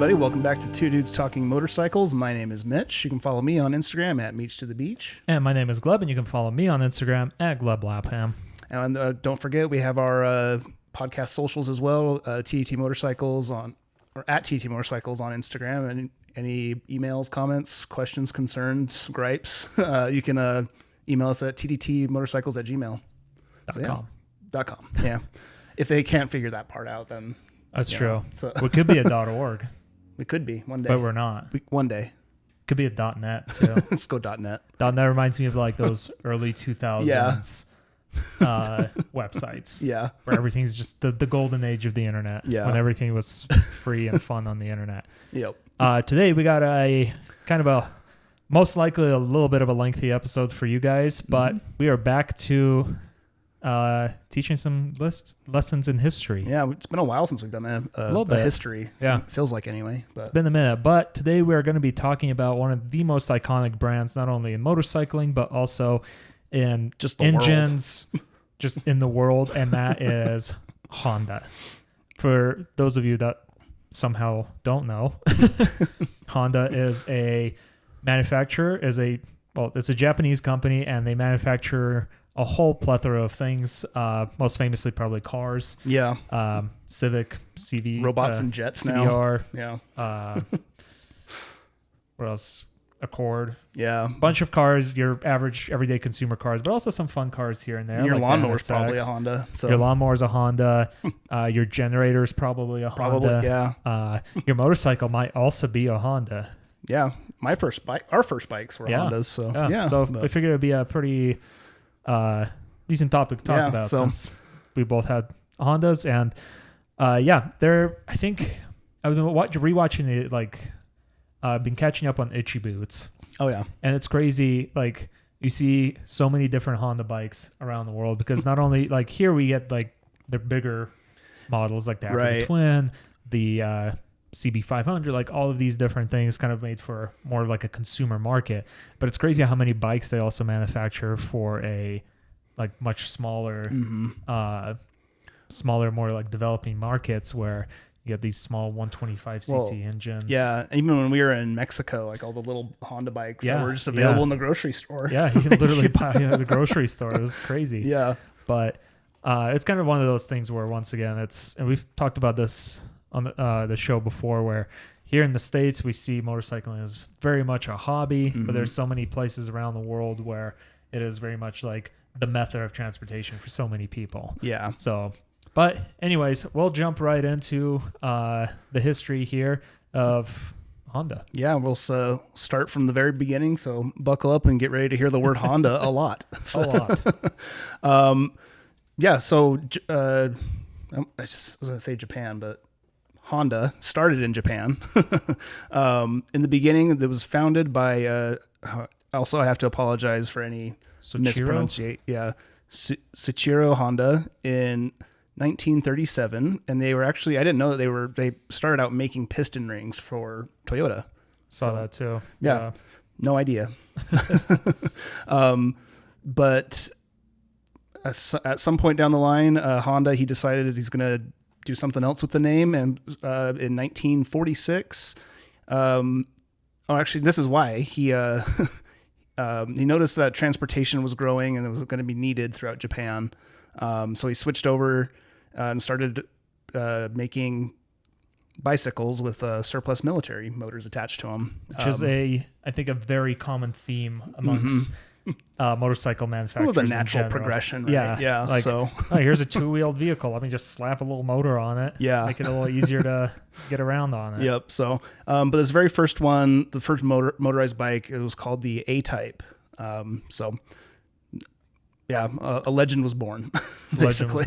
everybody. Welcome back to Two Dudes Talking Motorcycles. My name is Mitch. You can follow me on Instagram at Meech to the Beach. And my name is Gleb, and you can follow me on Instagram at GlebLapham. And don't forget, we have our podcast socials as well, TDT Motorcycles at TDT Motorcycles on Instagram. And any emails, comments, questions, concerns, gripes, you can email us at tdtmotorcycles@gmail.com. .com. Yeah. If they can't figure that part out, then... That's true. So. We could be a .org. We could be one day. But we're not. One day. Could be a .net, too. Let's go .net. .net reminds me of like those early 2000s websites. Yeah. Where everything's just the golden age of the internet. Yeah. When everything was free and fun on the internet. Yep. Today we got a kind of a, most likely a little bit of a lengthy episode for you guys, but we are back to... teaching some lessons in history. Yeah, it's been a while since we've done a little bit. history. Yeah, it feels like anyway. But. It's been a minute. But today we are going to be talking about one of the most iconic brands, not only in motorcycling but also in just the engines, just in the world, and that is Honda. For those of you that somehow don't know, Honda is a manufacturer. It's a Japanese company, and they manufacture a whole plethora of things, most famously probably cars. Yeah. Civic, CV. Robots and jets CBR, now. Yeah. What else? Accord. Yeah. Bunch of cars, your average everyday consumer cars, but also some fun cars here and there. And your like lawnmower's probably a Honda. So. Your lawnmower's a Honda. Your generator's probably a Honda. Probably, yeah. Your motorcycle might also be a Honda. Yeah. Our first bikes were Hondas. So, yeah. So I figured it'd be a pretty... decent topic to talk about since we both had Hondas, and they're. I think I've been rewatching it. I've been catching up on Itchy Boots. Oh yeah, and it's crazy. Like you see so many different Honda bikes around the world because not only like here we get like the bigger models like the African Twin, the CB500, like all of these different things kind of made for more like a consumer market. But it's crazy how many bikes they also manufacture for a like much smaller, more like developing markets where you get these small 125cc engines. Yeah, even when we were in Mexico, like all the little Honda bikes that were just available in the grocery store. Yeah, you can literally buy it at the grocery store. It was crazy. Yeah. But it's kind of one of those things where once again, and we've talked about this on the show before, where here in the States we see motorcycling as very much a hobby, but there's so many places around the world where it is very much like the method of transportation for so many people. Yeah. So, but anyways, we'll jump right into the history here of Honda. Yeah, we'll start from the very beginning. So buckle up and get ready to hear the word Honda a lot. A lot. Yeah. So I was going to say Japan, but Honda started in Japan. In the beginning, it was founded by. Also, I have to apologize for any mispronunciation. Yeah, Soichiro Honda in 1937, and they were actually, I didn't know that they started out making piston rings for Toyota. Saw that too. Yeah. No idea. But at some point down the line, Honda, he decided that he's going to do something else with the name, and in 1946, actually, this is why he noticed that transportation was growing and it was going to be needed throughout Japan. So he switched over and started making bicycles with surplus military motors attached to them. Which is I think a very common theme amongst motorcycle manufacturers. The natural progression, right? Yeah. Like, so here's a two-wheeled vehicle. Let me just slap a little motor on it. Yeah. Make it a little easier to get around on it. Yep. So, but this very first one, the first motorized bike, it was called the A-Type. A legend was born, basically.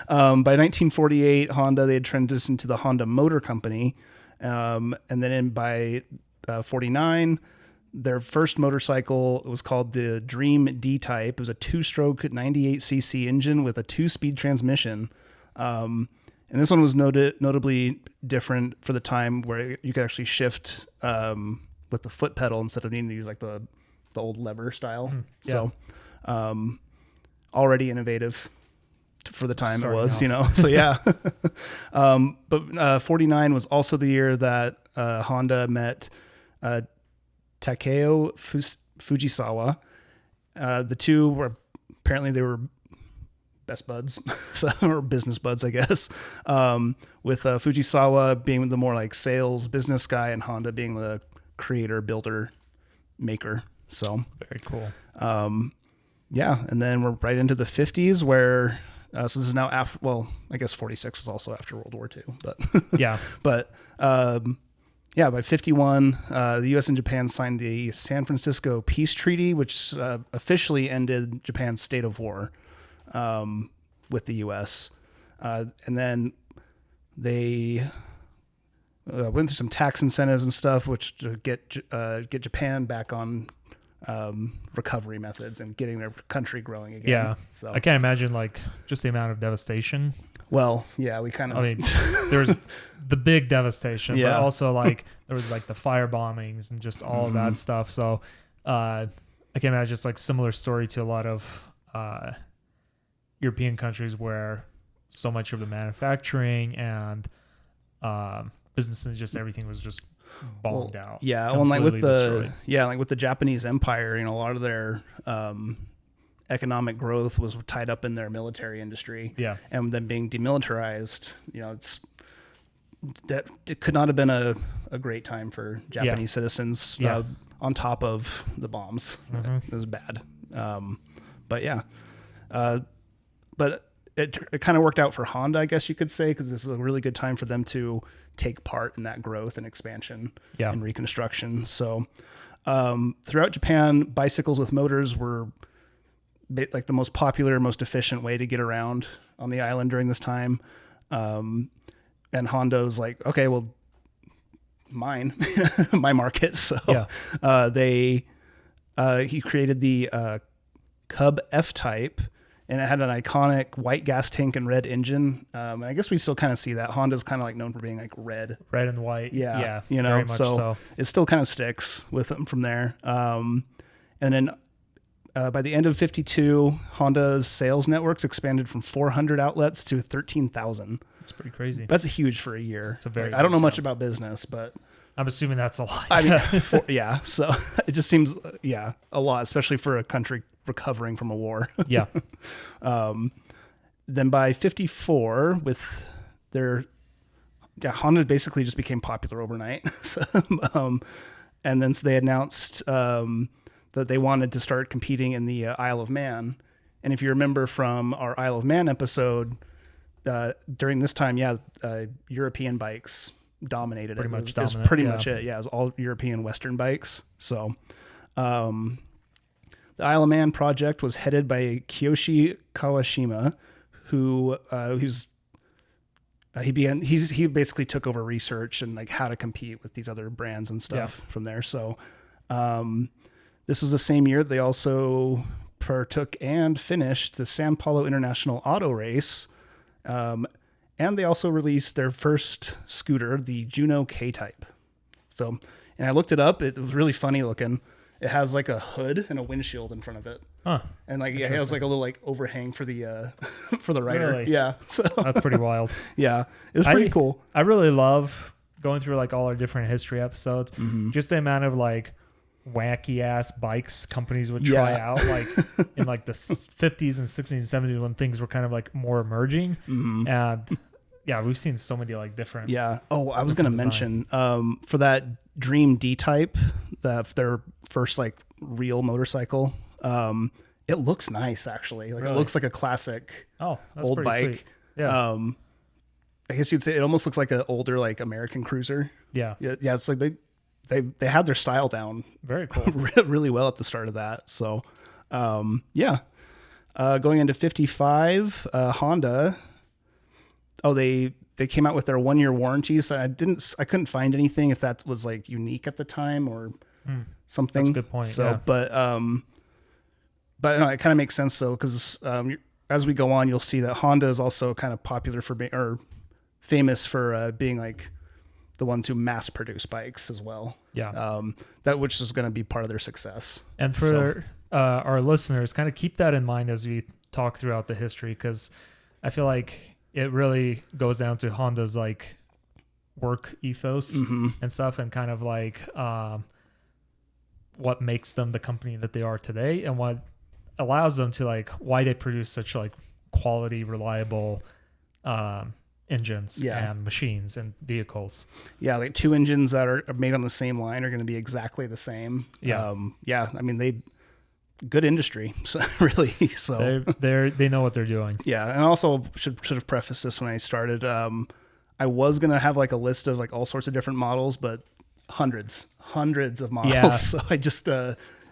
By 1948, Honda, they had transitioned to the Honda Motor Company. And then by 49, their first motorcycle was called the Dream D-Type. It was a two-stroke 98cc engine with a two-speed transmission. And this one was notably different for the time, where you could actually shift with the foot pedal instead of needing to use like the old lever style. Yeah. So already innovative. for the time Starting it was, off. So yeah. But 49 was also the year that Honda met Takeo Fujisawa. The two were apparently they were best buds, or business buds, I guess. With Fujisawa being the more like sales business guy, and Honda being the creator, builder, maker. So very cool. Yeah, and then we're right into the 50s where. So this is now after. Well, I guess 46 was also after World War II, but yeah, but. Yeah, by 51, the U.S. and Japan signed the San Francisco Peace Treaty, which officially ended Japan's state of war with the U.S. And then they went through some tax incentives and stuff, which to get Japan back on recovery methods and getting their country growing again. Yeah, so I can't imagine like just the amount of devastation. Well, yeah, we kind of. I mean, there's the big devastation, Yeah. but also like there was like the fire bombings and just all of that stuff. So I can imagine it's like similar story to a lot of European countries where so much of the manufacturing and businesses, just everything was just bombed out. Yeah, well, like with destroyed. with the Japanese Empire, a lot of their economic growth was tied up in their military industry. Yeah. And then being demilitarized, it could not have been a great time for Japanese citizens. Yeah. On top of the bombs, it was bad. But yeah, but it kind of worked out for Honda, I guess you could say, because this is a really good time for them to take part in that growth and expansion and reconstruction. So throughout Japan, bicycles with motors were like the most popular, most efficient way to get around on the island during this time. And Honda was like, okay, well, my market. So he created the Cub F-Type, and it had an iconic white gas tank and red engine. And I guess we still kind of see that. Honda's kind of like known for being like red and white. Yeah. Very much so. It still kind of sticks with them from there. And then by the end of 52, Honda's sales networks expanded from 400 outlets to 13,000. It's pretty crazy. That's huge for a year. It's a very. I don't know much about business, but I'm assuming that's a lot. I mean, yeah. So it just seems, a lot, especially for a country recovering from a war. Yeah. Then by 54, with their, Honda basically just became popular overnight. And then so they announced that they wanted to start competing in the Isle of Man. And if you remember from our Isle of Man episode, during this time, European bikes dominated. Pretty much it was pretty much it. Yeah, it was all European Western bikes. So the Isle of Man project was headed by Kiyoshi Kawashima, he basically took over research and like how to compete with these other brands and stuff from there. So this was the same year they also partook and finished the Sao Paulo International Auto Race. And they also released their first scooter, the Juno K-Type. So, and I looked it up. It was really funny looking. It has like a hood and a windshield in front of it. Huh. And like, it has like a little like overhang for the for the rider. Really? Yeah. So That's pretty wild. Yeah. It was pretty cool. I really love going through like all our different history episodes. Just the amount of like wacky ass bikes companies would try out, like in like the 50s and 60s and 70s when things were kind of like more emerging. And we've seen so many like different. Yeah. Oh, I was going to mention for that Dream D-Type, their first like real motorcycle. It looks nice actually. Like It looks like a classic old bike. Sweet. Yeah. I guess you'd say it almost looks like an older like American cruiser. Yeah. Yeah. It's like they had their style down very cool, really well at the start of that. So, going into 55, Honda. Oh, they came out with their 1-year warranty. So I couldn't find anything if that was like unique at the time or something. That's a good point. So, but no, it kind of makes sense though, because as we go on, you'll see that Honda is also kind of popular for being or famous for being like the ones who mass produce bikes as well. Yeah. That which is going to be part of their success. And for our listeners, kind of keep that in mind as we talk throughout the history, because I feel like it really goes down to Honda's like work ethos and stuff, and kind of like what makes them the company that they are today, and what allows them to like why they produce such like quality, reliable engines and machines and vehicles. Yeah, like two engines that are made on the same line are going to be exactly the same. I mean, good industry, so really. So they know what they're doing. Yeah, and also should have prefaced this when I started. I was gonna have like a list of like all sorts of different models, but hundreds of models. Yeah. So I just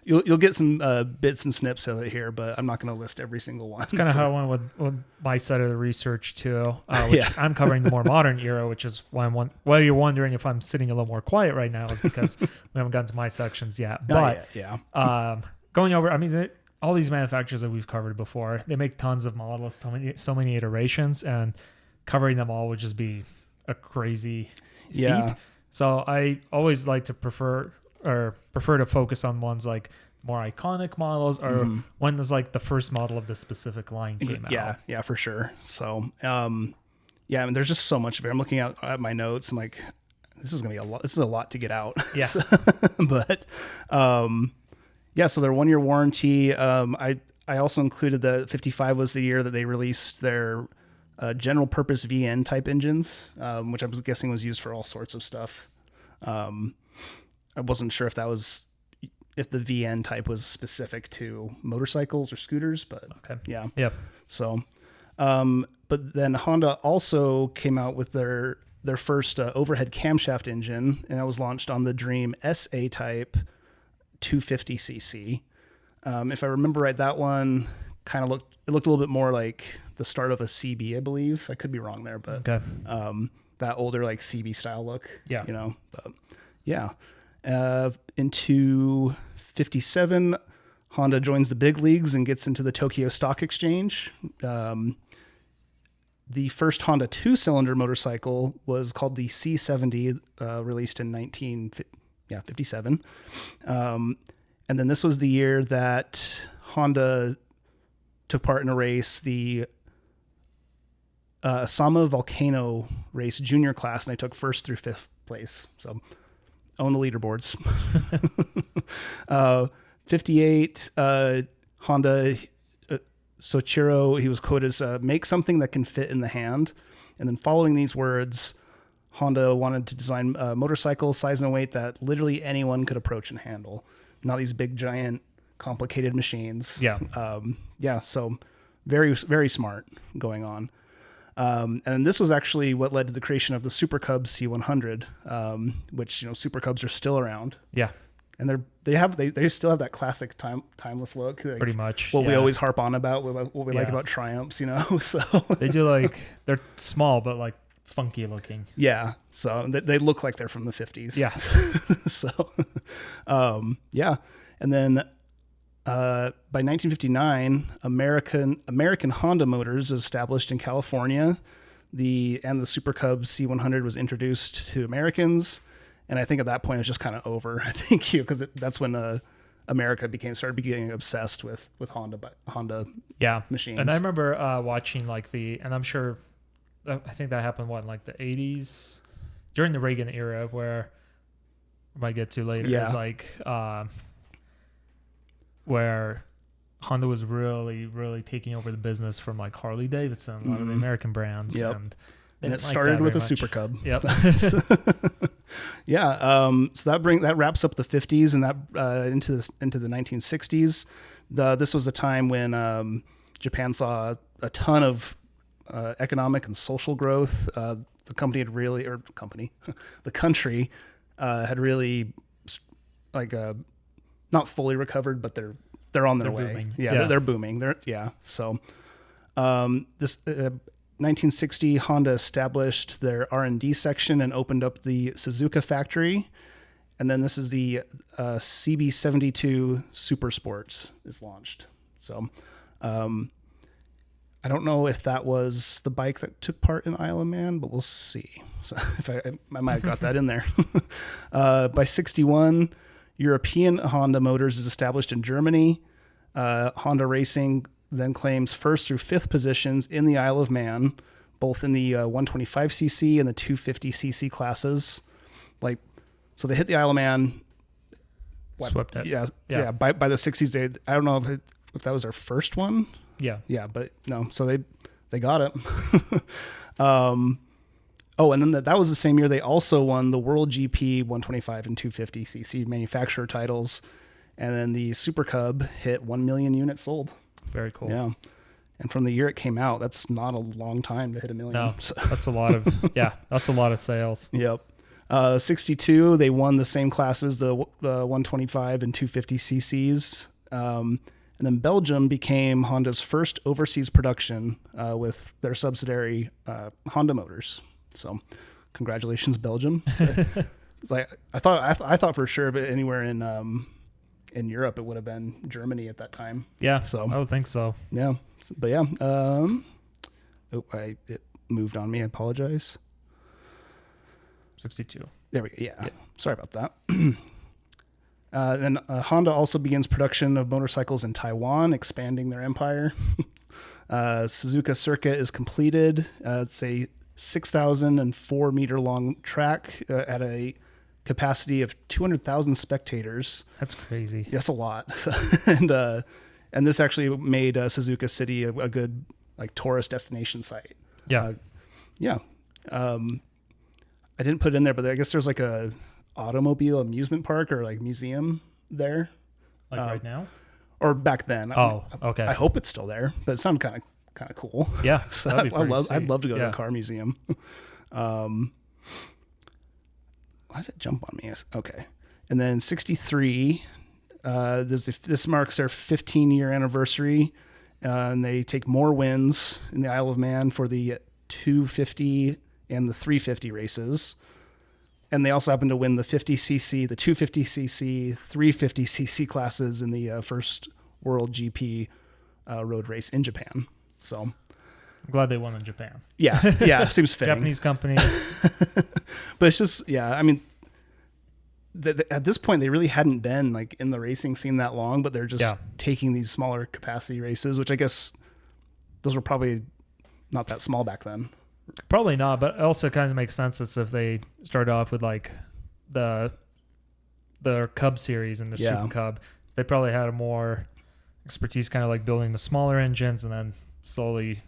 you'll get some bits and snips of it here, but I'm not gonna list every single one. It's kind of how I went with my side of the research too. Which I'm covering the more modern era, which is why you're wondering if I'm sitting a little more quiet right now is because we haven't gotten to my sections yet. But going over, I mean, all these manufacturers that we've covered before, they make tons of models, so many iterations, and covering them all would just be a crazy feat. So I always like to prefer to focus on ones like more iconic models, or when there's like the first model of the specific line came out. Yeah, for sure. So, I mean, there's just so much of it. I'm looking at my notes. I'm like, this is gonna be a lot. This is a lot to get out. Yeah, but so their 1 year warranty. I also included the 55 was the year that they released their general purpose VN type engines, which I was guessing was used for all sorts of stuff. I wasn't sure if the VN type was specific to motorcycles or scooters, but yeah. Yep. So, but then Honda also came out with their first overhead camshaft engine, and that was launched on the Dream SA type 250cc. If I remember right, that one kind of looked a little bit more like the start of a CB, I believe. I could be wrong there, but that older like CB style look. Yeah, but yeah. Into 57, Honda joins the big leagues and gets into the Tokyo Stock Exchange. The first Honda 2-cylinder motorcycle was called the C70, released in 1957. And then this was the year that Honda took part in a race, the Sama Volcano race junior class, and they took first through fifth place. So own the leaderboards. 58, Honda Soichiro, he was quoted as make something that can fit in the hand. And then following these words, Honda wanted to design motorcycles, size and weight that literally anyone could approach and handle. Not these big, giant, complicated machines. Yeah. So very, very smart going on. And this was actually what led to the creation of the Super Cubs C100, which, Super Cubs are still around. Yeah. And they still have that classic timeless look. Like, pretty much. What we always harp on about, what we like about Triumphs, So they do they're small, but like funky looking. Yeah. So they look like they're from the 50s. Yeah. So, And then, by 1959, American Honda Motors is established in California. The Super Cub C100 was introduced to Americans, and I think at that point it was just kind of over. I think because that's when America started becoming obsessed with Honda machines. And I remember watching and I'm sure I think that happened in the 80s during the Reagan era, where we might get to later is where Honda was really, really taking over the business from Harley Davidson, a lot of the American brands. Yep. And it started with a Super Cub. Yep. Yeah. So that wraps up the 50s and that into the 1960s. This was a time when Japan saw a ton of economic and social growth. The country had really not fully recovered, but they're on their way. Booming. Yeah. They're booming. So, 1960, Honda established their R&D section and opened up the Suzuka factory. And then this is the CB72 Super Sports is launched. So, I don't know if that was the bike that took part in Isle of Man, but we'll see. So if I might have got that in there. By 61, European Honda Motors is established in Germany. Honda Racing, then claims first through fifth positions in the Isle of Man, both in the 125cc and the 250cc classes. Like, so they hit the Isle of Man. Swept it. Yeah. By the 60s, I don't know if that was their first one. Yeah, but no. So they got it. And then that was the same year they also won the World GP 125 and 250cc manufacturer titles, and then the Super Cub hit 1 million units sold. Very cool. Yeah. And from the year it came out, that's not a long time to hit 1 million. No, that's a lot of that's a lot of sales. Yep. 62, they won the same classes, the 125 and 250 cc's. And then Belgium became Honda's first overseas production with their subsidiary Honda Motors. So, congratulations, Belgium. It's like I thought for sure, but anywhere in Europe, it would have been Germany at that time. Yeah, so I would think so. Yeah, but yeah. It moved on me. I apologize. 62. There we go. Yeah. Sorry about that. Then Honda also begins production of motorcycles in Taiwan, expanding their empire. Suzuka Circuit is completed. It's a 6,004 meter long track at a capacity of 200,000 spectators. That's crazy. That's a lot. And this actually made Suzuka City a good like tourist destination site. Yeah. I didn't put it in there, but I guess there's like a automobile amusement park or like museum there. Like right now? Or back then. Okay. I hope it's still there, but it sounded kind of cool. Yeah. So I'd love to go to a car museum. Why does it jump on me? Okay. And then 63, this marks their 15-year anniversary, and they take more wins in the Isle of Man for the 250 and the 350 races. And they also happen to win the 50cc, the 250cc, 350cc classes in the first World GP road race in Japan. So I'm glad they won in Japan. Yeah, seems fitting. Japanese company. But it's just, I mean, at this point, they really hadn't been like in the racing scene that long, but they're just taking these smaller capacity races, which I guess those were probably not that small back then. Probably not, but it also kind of makes sense as if they started off with like the Cub series and the Super Cub. So they probably had a more expertise kind of like building the smaller engines and then slowly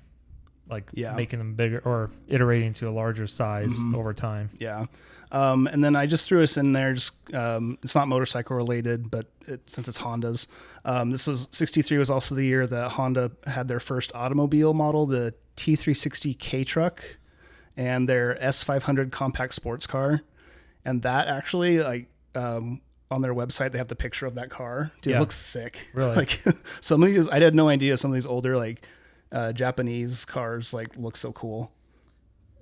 like making them bigger or iterating to a larger size over time. Yeah. And then I just threw us in there. Just it's not motorcycle related, but since it's Honda's, this was 63 was also the year that Honda had their first automobile model, the T360 K truck, and their S500 compact sports car. And that actually, like, on their website, they have the picture of that car. Dude, it looks sick. Really? Like some of these, I had no idea some of these older like Japanese cars like look so cool.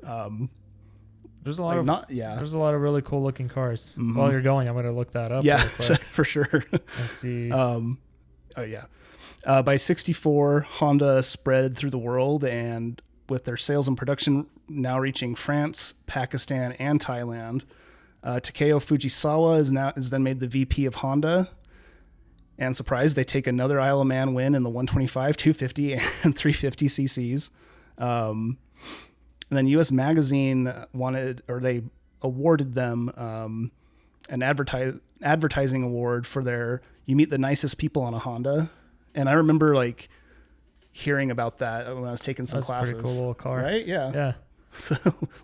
There's a lot there's a lot of really cool looking cars. While you're going, I'm going to look that up. Yeah, for sure. And see. By 64, Honda spread through the world, and with their sales and production now reaching France, Pakistan, and Thailand, Takeo Fujisawa is then made the VP of Honda. And surprise, they take another Isle of Man win in the 125, 250, and 350 cc's. And then U.S. Magazine they awarded them an advertising award for their "You Meet the Nicest People on a Honda." And I remember like hearing about that when I was taking some classes. That's a pretty cool little car, right? Yeah. Yeah. So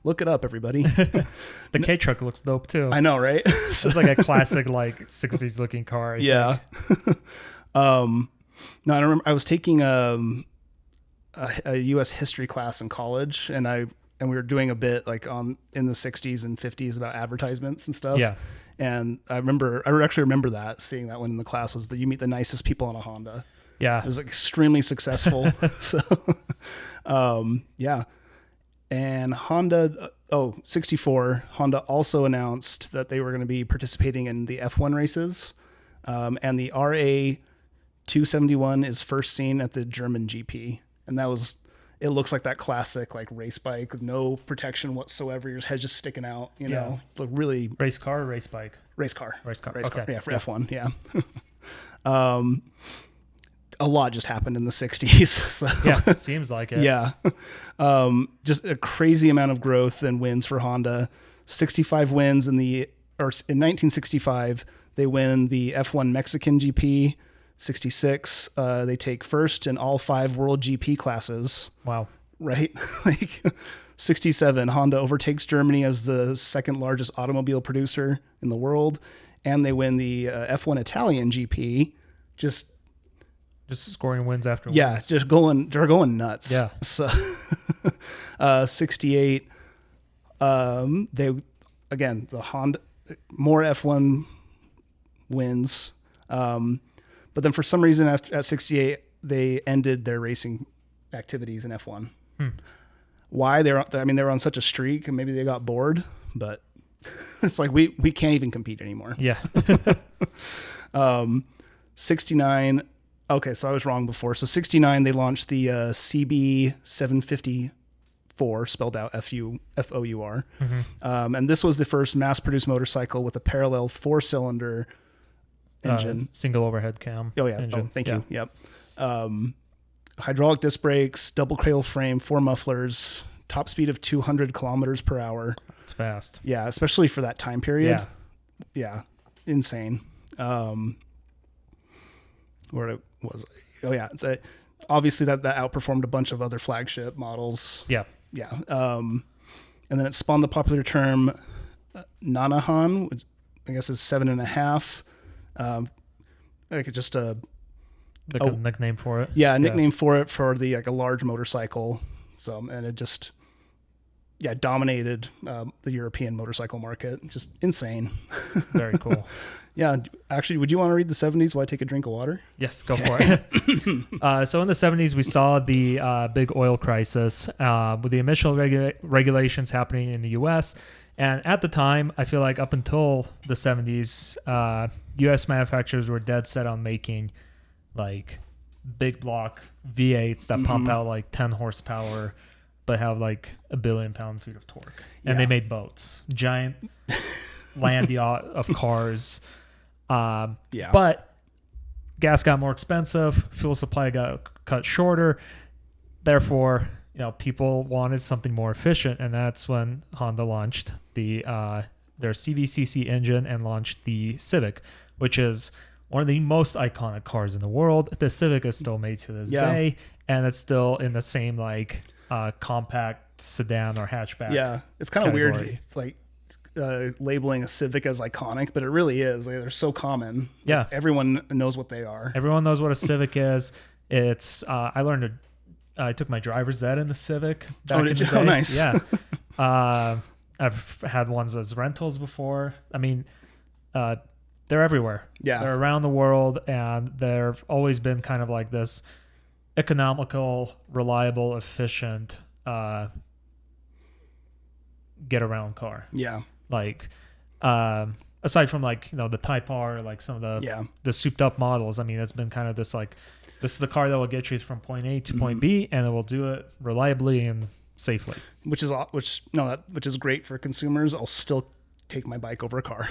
look it up, everybody. The K truck looks dope too. I know, right? It's like a classic like 60s looking car. I think. No, I remember I was taking a U.S. history class in college, and we were doing a bit like in the 60s and 50s about advertisements and stuff. Yeah. And I actually remember seeing that one in the class was that you meet the nicest people on a Honda. Yeah. It was like, extremely successful. So, yeah. And Honda, 64, Honda also announced that they were going to be participating in the F1 races. And the RA 271 is first seen at the German GP. And it looks like that classic like race bike with no protection whatsoever. Your head just sticking out, you know. It's like really race car or race bike? Race car. Okay. Yeah, for F1, yeah. a lot just happened in the 60s. So, Yeah, it seems like it. Yeah. Just a crazy amount of growth and wins for Honda. 65 wins in 1965, they win the F1 Mexican GP. 66, they take first in all 5 World GP classes. Wow. Right? Like 67, Honda overtakes Germany as the second largest automobile producer in the world. And they win the F1 Italian GP. Just scoring wins after wins. Yeah, they're going nuts. Yeah. So 68, the Honda, more F1 wins. But then for some reason at 68, they ended their racing activities in F1. Why? They were on such a streak, and maybe they got bored, but it's like we can't even compete anymore. Yeah. 69. Okay, so I was wrong before. So 69, they launched the CB 754, spelled out FOUR. Mm-hmm. And this was the first mass-produced motorcycle with a parallel 4-cylinder engine. Single overhead cam. Oh, yeah. Engine. Thank you. Yep. Hydraulic disc brakes, double cradle frame, 4 mufflers, top speed of 200 kilometers per hour. It's fast. Yeah, especially for that time period. Yeah. Yeah, insane. Where was I? Oh, yeah. It's obviously that outperformed a bunch of other flagship models. Yeah. Yeah. And then it spawned the popular term Nanahan, which I guess is 7.5. Like just a nickname for it. Yeah, a nickname for it for the a large motorcycle. So and it just dominated the European motorcycle market. Just insane. Very cool. Yeah, actually, would you want to read the 70s while I take a drink of water? Yes, go for it. So in the 70s, we saw the big oil crisis with the initial regulations happening in the U.S. And at the time, I feel like up until the 70s, U.S. manufacturers were dead set on making like big block V8s that pump out like 10 horsepower, but have like 1 billion pound-feet of torque. And they made boats, giant land yacht of cars. But gas got more expensive, fuel supply got cut shorter. Therefore, people wanted something more efficient, and that's when Honda launched their CVCC engine and launched the Civic, which is one of the most iconic cars in the world. The Civic is still made to this day, and it's still in the same like compact sedan or hatchback. Yeah, it's kind of weird. category. It's like labeling a Civic as iconic, but it really is. Like, they're so common. Yeah. Like, everyone knows what they are. Everyone knows what a Civic is. It's I took my driver's ed in the Civic back in the day. Oh, nice. Yeah. I've had ones as rentals before. I mean, they're everywhere. Yeah. They're around the world, and they've always been kind of like this economical, reliable, efficient get around car. Yeah. Like, aside from like, the Type R, like some of the souped up models, I mean, it's been kind of this like, this is the car that will get you from point A to point B, and it will do it reliably and safely. Which is great for consumers. I'll still take my bike over a car.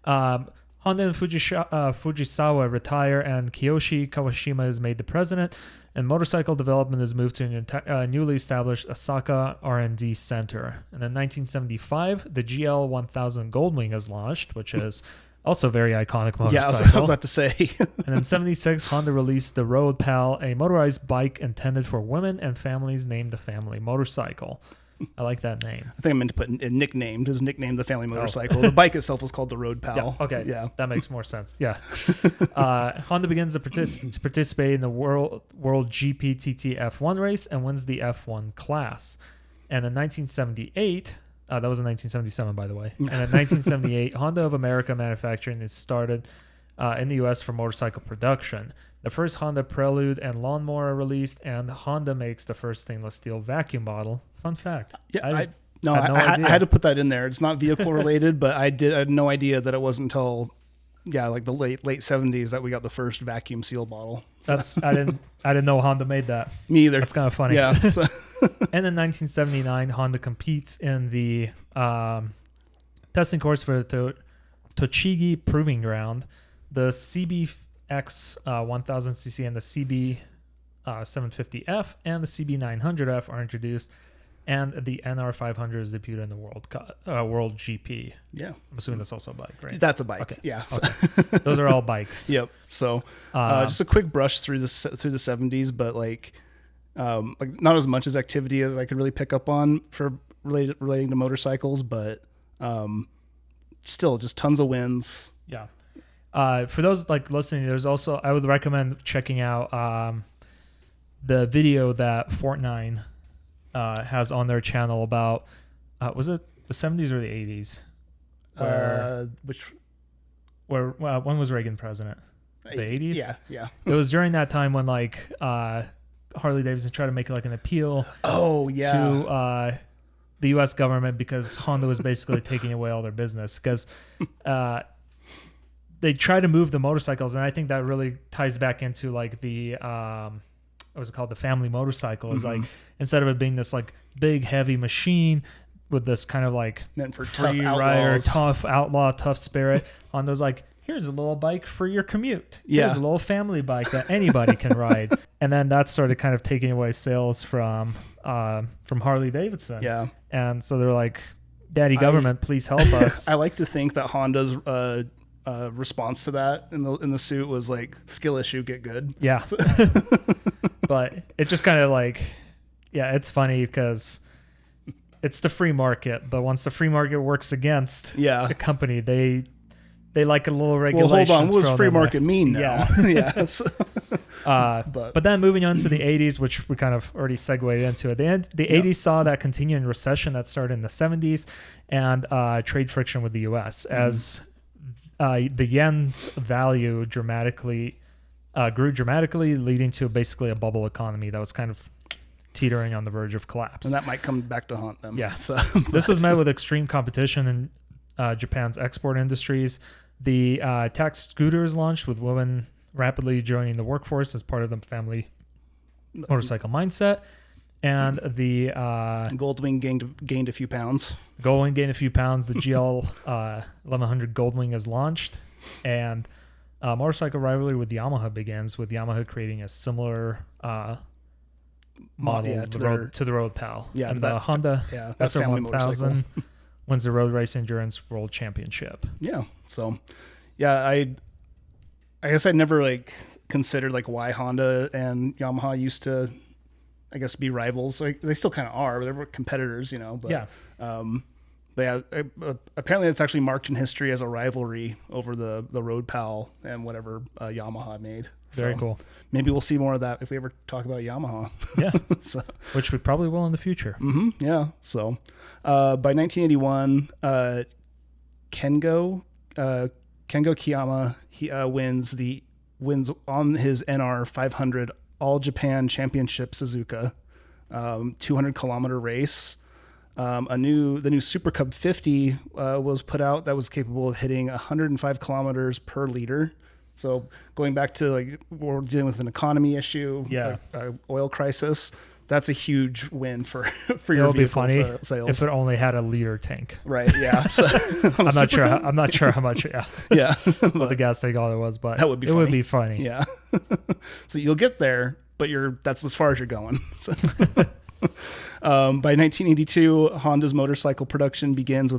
Honda and Fujisawa retire, and Kiyoshi Kawashima is made the president, and motorcycle development is moved to a newly established Osaka R&D center. And in 1975, the GL 1000 Goldwing is launched, which is also a very iconic motorcycle. Yeah, I was about to say. And in 76, Honda released the Road Pal, a motorized bike intended for women and families, named the family motorcycle. I like that name. I think I meant to put it nicknamed. It was nicknamed the family motorcycle. The bike itself was called the Road Pal. Yeah, okay. Yeah. That makes more sense. Yeah. Honda begins to participate in the World GP TT F1 race and wins the F1 class. And in 1978, that was in 1977, by the way. And in 1978, Honda of America manufacturing is started in the U.S. for motorcycle production. The first Honda Prelude and Lawnmower are released, and Honda makes the first stainless steel vacuum bottle. Fun fact. Yeah, I had to put that in there. It's not vehicle related, but I had no idea that it wasn't until like the late 70s that we got the first vacuum seal bottle. So. I didn't know Honda made that. Me either. That's kind of funny. Yeah. And in 1979, Honda competes in the testing course for the Tochigi Proving Ground. The CB X 1000cc and the CB 750F and the CB 900F are introduced, and the NR 500 is debuted in the World GP. Yeah, I'm assuming that's also a bike, right? That's a bike. Okay. Yeah, okay. Those are all bikes. Yep. So just a quick brush through the 70s, but like not as much as activity as I could really pick up on for relating to motorcycles, but still just tons of wins. Yeah. For those like listening, there's also, I would recommend checking out the video that Fortnite has on their channel about was it the 70s or the 80s? When was Reagan president? The 80s? Yeah. It was during that time when like Harley Davidson tried to make like an appeal to the U.S. government because Honda was basically taking away all their business because they try to move the motorcycles, and I think that really ties back into like the what was it called, the family motorcycle is like, instead of it being this like big heavy machine with this kind of like meant for free tough rider, tough outlaw, tough spirit, Honda's like, here's a little bike for your commute. Here's a little family bike that anybody can ride. And then that started kind of taking away sales from Harley Davidson. Yeah. And so they're like, Daddy government, please help us. I like to think that Honda's response to that in the suit was like, skill issue, get good. Yeah. But it just kind of like, it's funny because it's the free market. But once the free market works against a company, they like a little regulation. Well, hold on. What does free market mean now? Yeah. Yes. But then moving on to the 80s, which we kind of already segued into it. The 80s saw that continuing recession that started in the 70s and trade friction with the U.S. as the yen's value grew dramatically, leading to basically a bubble economy that was kind of teetering on the verge of collapse. And that might come back to haunt them. Yeah. So this was met with extreme competition in Japan's export industries. The tax scooters launched, with women rapidly joining the workforce as part of the family motorcycle mindset. And the Goldwing gained a few pounds. Goldwing gained a few pounds. The GL 1100 Goldwing is launched, and motorcycle rivalry with Yamaha begins, with Yamaha creating a similar model to the Road Pal. Yeah, and the Honda SR1000 wins the Road Race Endurance World Championship. Yeah. So, I guess I never like considered like why Honda and Yamaha used to, I guess, be rivals. Like they still kind of are, but they were competitors, you know. But, apparently it's actually marked in history as a rivalry over the Road Pal and whatever Yamaha made. Very cool. Maybe we'll see more of that if we ever talk about Yamaha. Yeah. Which we probably will in the future. Mm-hmm. Yeah. So by 1981, Kengo Kiyama wins on his NR 500 All Japan Championship Suzuka 200-kilometer race. The new Super Cub 50 was put out that was capable of hitting 105 kilometers per liter. So going back to like we're dealing with an economy issue, oil crisis. That's a huge win for your vehicle sales. If it only had a liter tank, right? Yeah. So, I'm not sure how much. Yeah. What the gas tank all it was, but that would be. It would be funny. Yeah. So you'll get there, but that's as far as you're going. So. By 1982, Honda's motorcycle production begins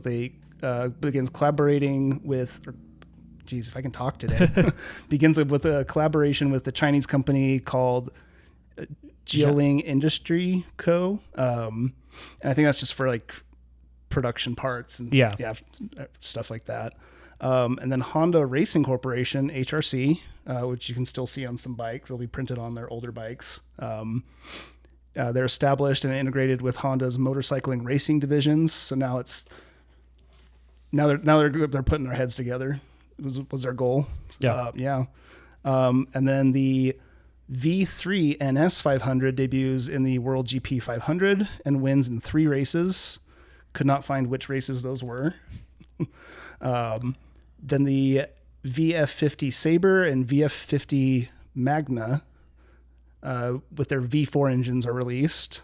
collaborating with. Geez, if I can talk today, begins with a collaboration with the Chinese company called Jialing Industry Co. And I think that's just for like production parts and stuff like that. And then Honda Racing Corporation, HRC, which you can still see on some bikes. They'll be printed on their older bikes. They're established and integrated with Honda's motorcycling racing divisions. So now they're putting their heads together. Was their goal. And then the V3 NS 500 debuts in the World GP 500 and wins in 3 races. Could not find which races those were. Then the VF50 Sabre and VF50 Magna with their V4 engines are released.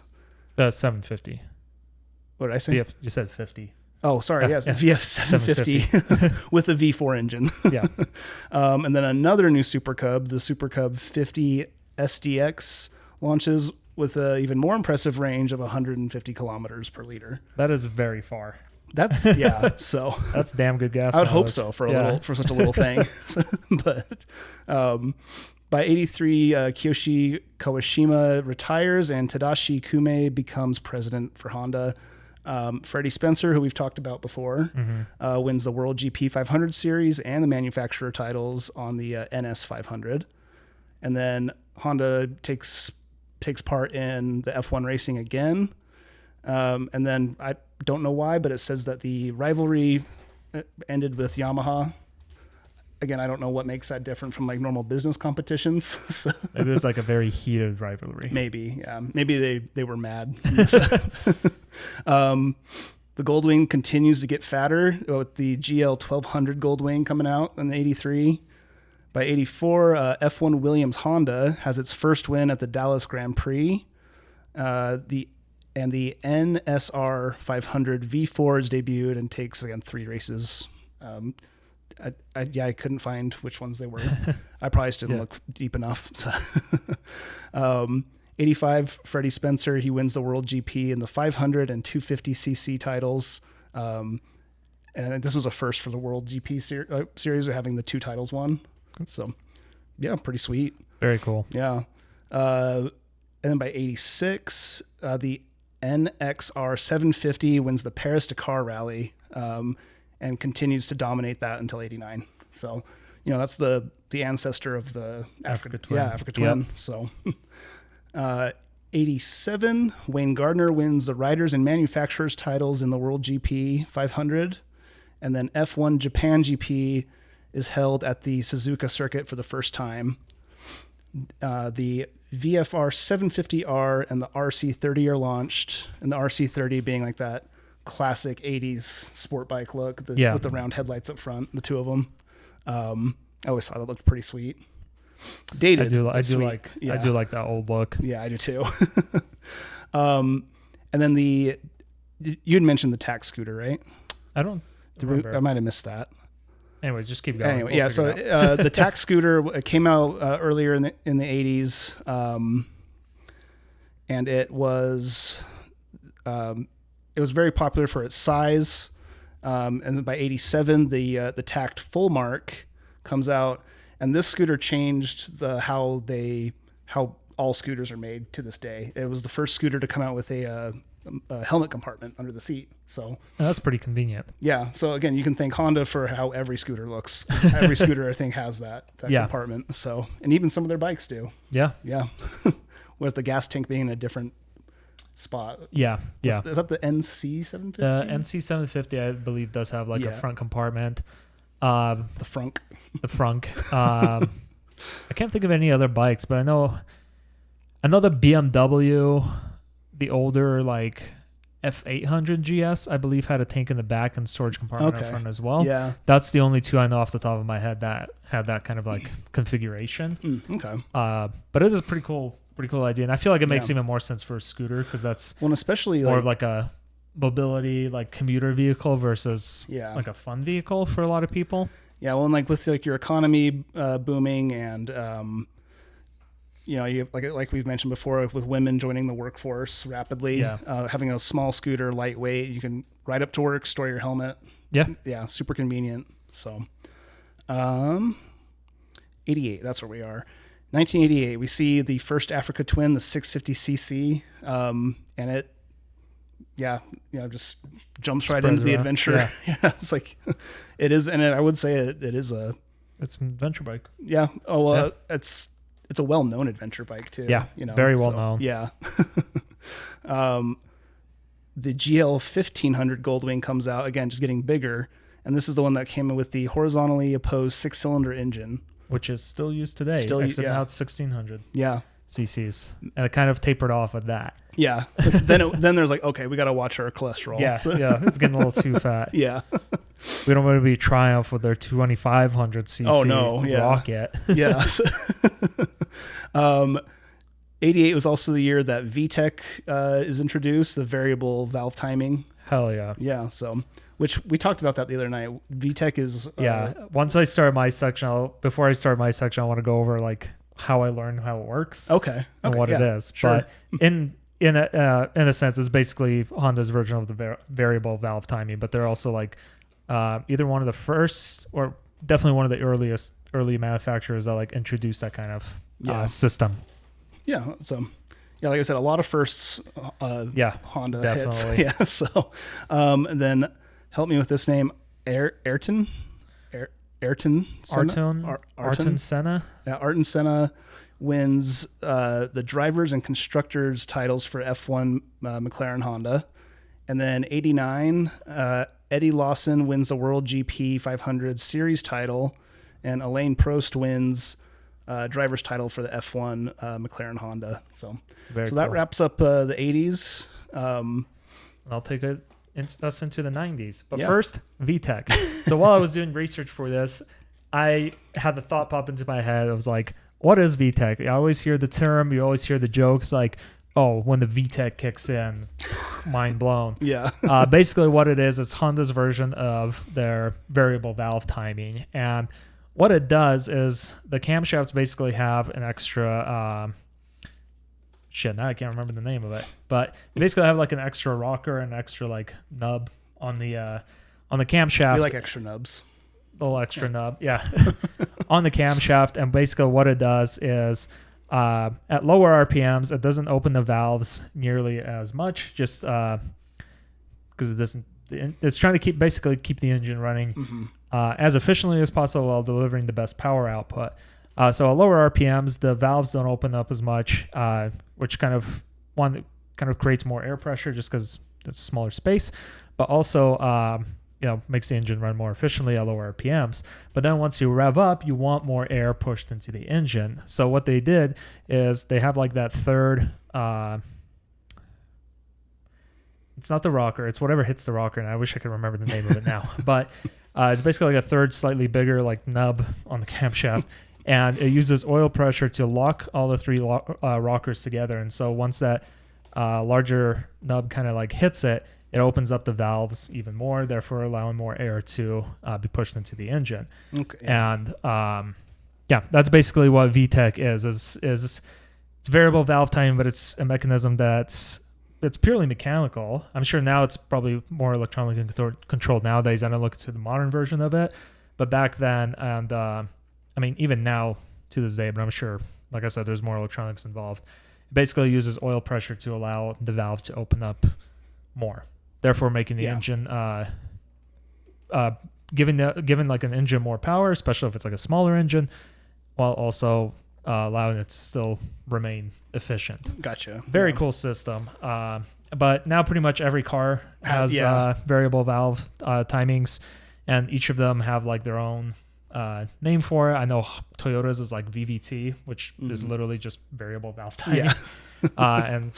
The 750. What did I say? You said 50. Oh, sorry. Yes, VF 750 with a V4 engine. Yeah. And then another new Super Cub, the Super Cub 50 SDX, launches with an even more impressive range of 150 kilometers per liter. That is very far. That's So that's damn good gas. I would hope so for such a little thing. But by 83, Kiyoshi Kawashima retires and Tadashi Kume becomes president for Honda. Freddie Spencer, who we've talked about before, wins the World GP 500 series and the manufacturer titles on the NS 500. And then Honda takes part in the F1 racing again. And then I don't know why, but it says that the rivalry ended with Yamaha. Again, I don't know what makes that different from like normal business competitions. So. It was like a very heated rivalry. Maybe, yeah. Maybe they were mad. The Goldwing continues to get fatter with the GL 1200 Goldwing coming out in 83. By 84, F1 Williams Honda has its first win at the Dallas Grand Prix. The NSR 500 V4 is debuted and takes again 3 races. I couldn't find which ones they were. I probably just didn't look deep enough. So. 85, Freddie Spencer, he wins the World GP in the 500 and 250cc titles. And this was a first for the World GP series of having the 2 titles won. So, yeah, pretty sweet. Very cool. Yeah. And then by 86, the NXR 750 wins the Paris-Dakar Rally and continues to dominate that until 89. So, that's the ancestor of the Africa Twin. Yeah, Africa Twin. Yep. So, 87, Wayne Gardner wins the Riders and Manufacturers titles in the World GP 500. And then F1 Japan GP is held at the Suzuka circuit for the first time. The VFR 750R and the RC30 are launched, and the RC30 being like that classic 80s sport bike look with the round headlights up front, the 2 of them. I always thought it looked pretty sweet. Dated. I do like that old look. Yeah, I do too. And then you had mentioned the tax scooter, right? I don't remember. I might have missed that. Anyways, just keep going. Anyway, so the tax scooter came out earlier in the 80s, and it was very popular for its size. And by 87, the Tact Full Mark comes out, and this scooter changed how all scooters are made to this day. It was the first scooter to come out with a helmet compartment under the seat. So that's pretty convenient. Yeah. So again, you can thank Honda for how every scooter looks. Every scooter, I think, has that compartment. So, and even some of their bikes do. Yeah. Yeah. With the gas tank being in a different spot. Yeah. Yeah. Is that the NC 750? The NC 750, I believe, does have like a front compartment. The frunk. The frunk. I can't think of any other bikes, but I know the BMW, the older like F800 GS, I believe, had a tank in the back and storage compartment in front as well. Yeah. That's the only 2 I know off the top of my head that had that kind of like configuration. Okay. But it is a pretty cool idea. And I feel like it makes even more sense for a scooter because that's especially more of like a mobility, like commuter vehicle versus like a fun vehicle for a lot of people. Yeah. Well, and like with like your economy booming and, you like we've mentioned before, with women joining the workforce rapidly, having a small scooter, lightweight, you can ride up to work, store your helmet. Yeah. Yeah. Super convenient. So, 88, that's where we are. 1988, we see the first Africa Twin, the 650cc, and it, just jumps right into the adventure. Yeah. It's like, it is, and I would say it is it's an adventure bike. Yeah. Oh, well, it's a well-known adventure bike too. Yeah, very well known. Yeah. The GL 1500 Goldwing comes out again, just getting bigger, and this is the one that came in with the horizontally opposed 6-cylinder engine, which is still used today. Except now it's 1600. Yeah. cc's, and it kind of tapered off at that. Yeah. Then there's like, okay, we got to watch our cholesterol. Yeah. Yeah. It's getting a little too fat. Yeah. We don't want to be Triumph with their 2500cc rocket. Yeah. 88 was also the year that VTEC is introduced, the variable valve timing. Hell yeah. Yeah. So which we talked about that the other night. VTEC is Once I start my section, before I start my section, I want to go over like how I learned how it works. Okay. And what it is. Sure. But in a sense, it's basically Honda's version of the variable valve timing. But they're also like either one of the first or definitely one of the early manufacturers that like introduced that kind of system. Yeah. So. Yeah, like I said, a lot of firsts. Honda definitely. hits. Yeah. So, and then help me with this name, Ayrton Senna. Yeah, Ayrton Senna wins the drivers and constructors titles for F1 McLaren Honda, and then '89, Eddie Lawson wins the World GP 500 Series title, and Alain Prost wins. Driver's title for the F1 McLaren Honda. So that wraps up the 80s. I'll take us into the 90s. But first, VTEC. So while I was doing research for this, I had the thought pop into my head. I was like, what is VTEC? I always hear the term. You always hear the jokes like, oh, when the VTEC kicks in, mind blown. Yeah. Basically what it is, it's Honda's version of their variable valve timing. And what it does is the camshafts basically have an extra now I can't remember the name of it, but they basically have like an extra rocker and extra like nub on the camshaft. We like extra nubs. A little extra nub, yeah. On the camshaft, and basically what it does is at lower RPMs, it doesn't open the valves nearly as much, just because it doesn't. It's trying to keep the engine running as efficiently as possible while delivering the best power output. So at lower RPMs, the valves don't open up as much, which kind of creates more air pressure just because it's a smaller space, but also makes the engine run more efficiently at lower RPMs. But then once you rev up, you want more air pushed into the engine. So what they did is they have like that third. It's not the rocker. It's whatever hits the rocker, and I wish I could remember the name of it now. But it's basically like a third, slightly bigger like nub on the camshaft, and it uses oil pressure to lock all the three rockers together. And so once that larger nub kind of like hits it, it opens up the valves even more, therefore allowing more air to be pushed into the engine. Okay. And that's basically what VTEC is. It's variable valve timing, but it's a mechanism it's purely mechanical. I'm sure now it's probably more electronically controlled nowadays. I don't look into the modern version of it, but back then, and even now to this day, but I'm sure, like I said, there's more electronics involved. It basically uses oil pressure to allow the valve to open up more, therefore making the engine, giving like an engine more power, especially if it's like a smaller engine, while also allowing it to still remain efficient. Gotcha. Very cool system. But now pretty much every car has variable valve timings, and each of them have like their own name for it. I know Toyota's is like VVT, which is literally just variable valve timing. And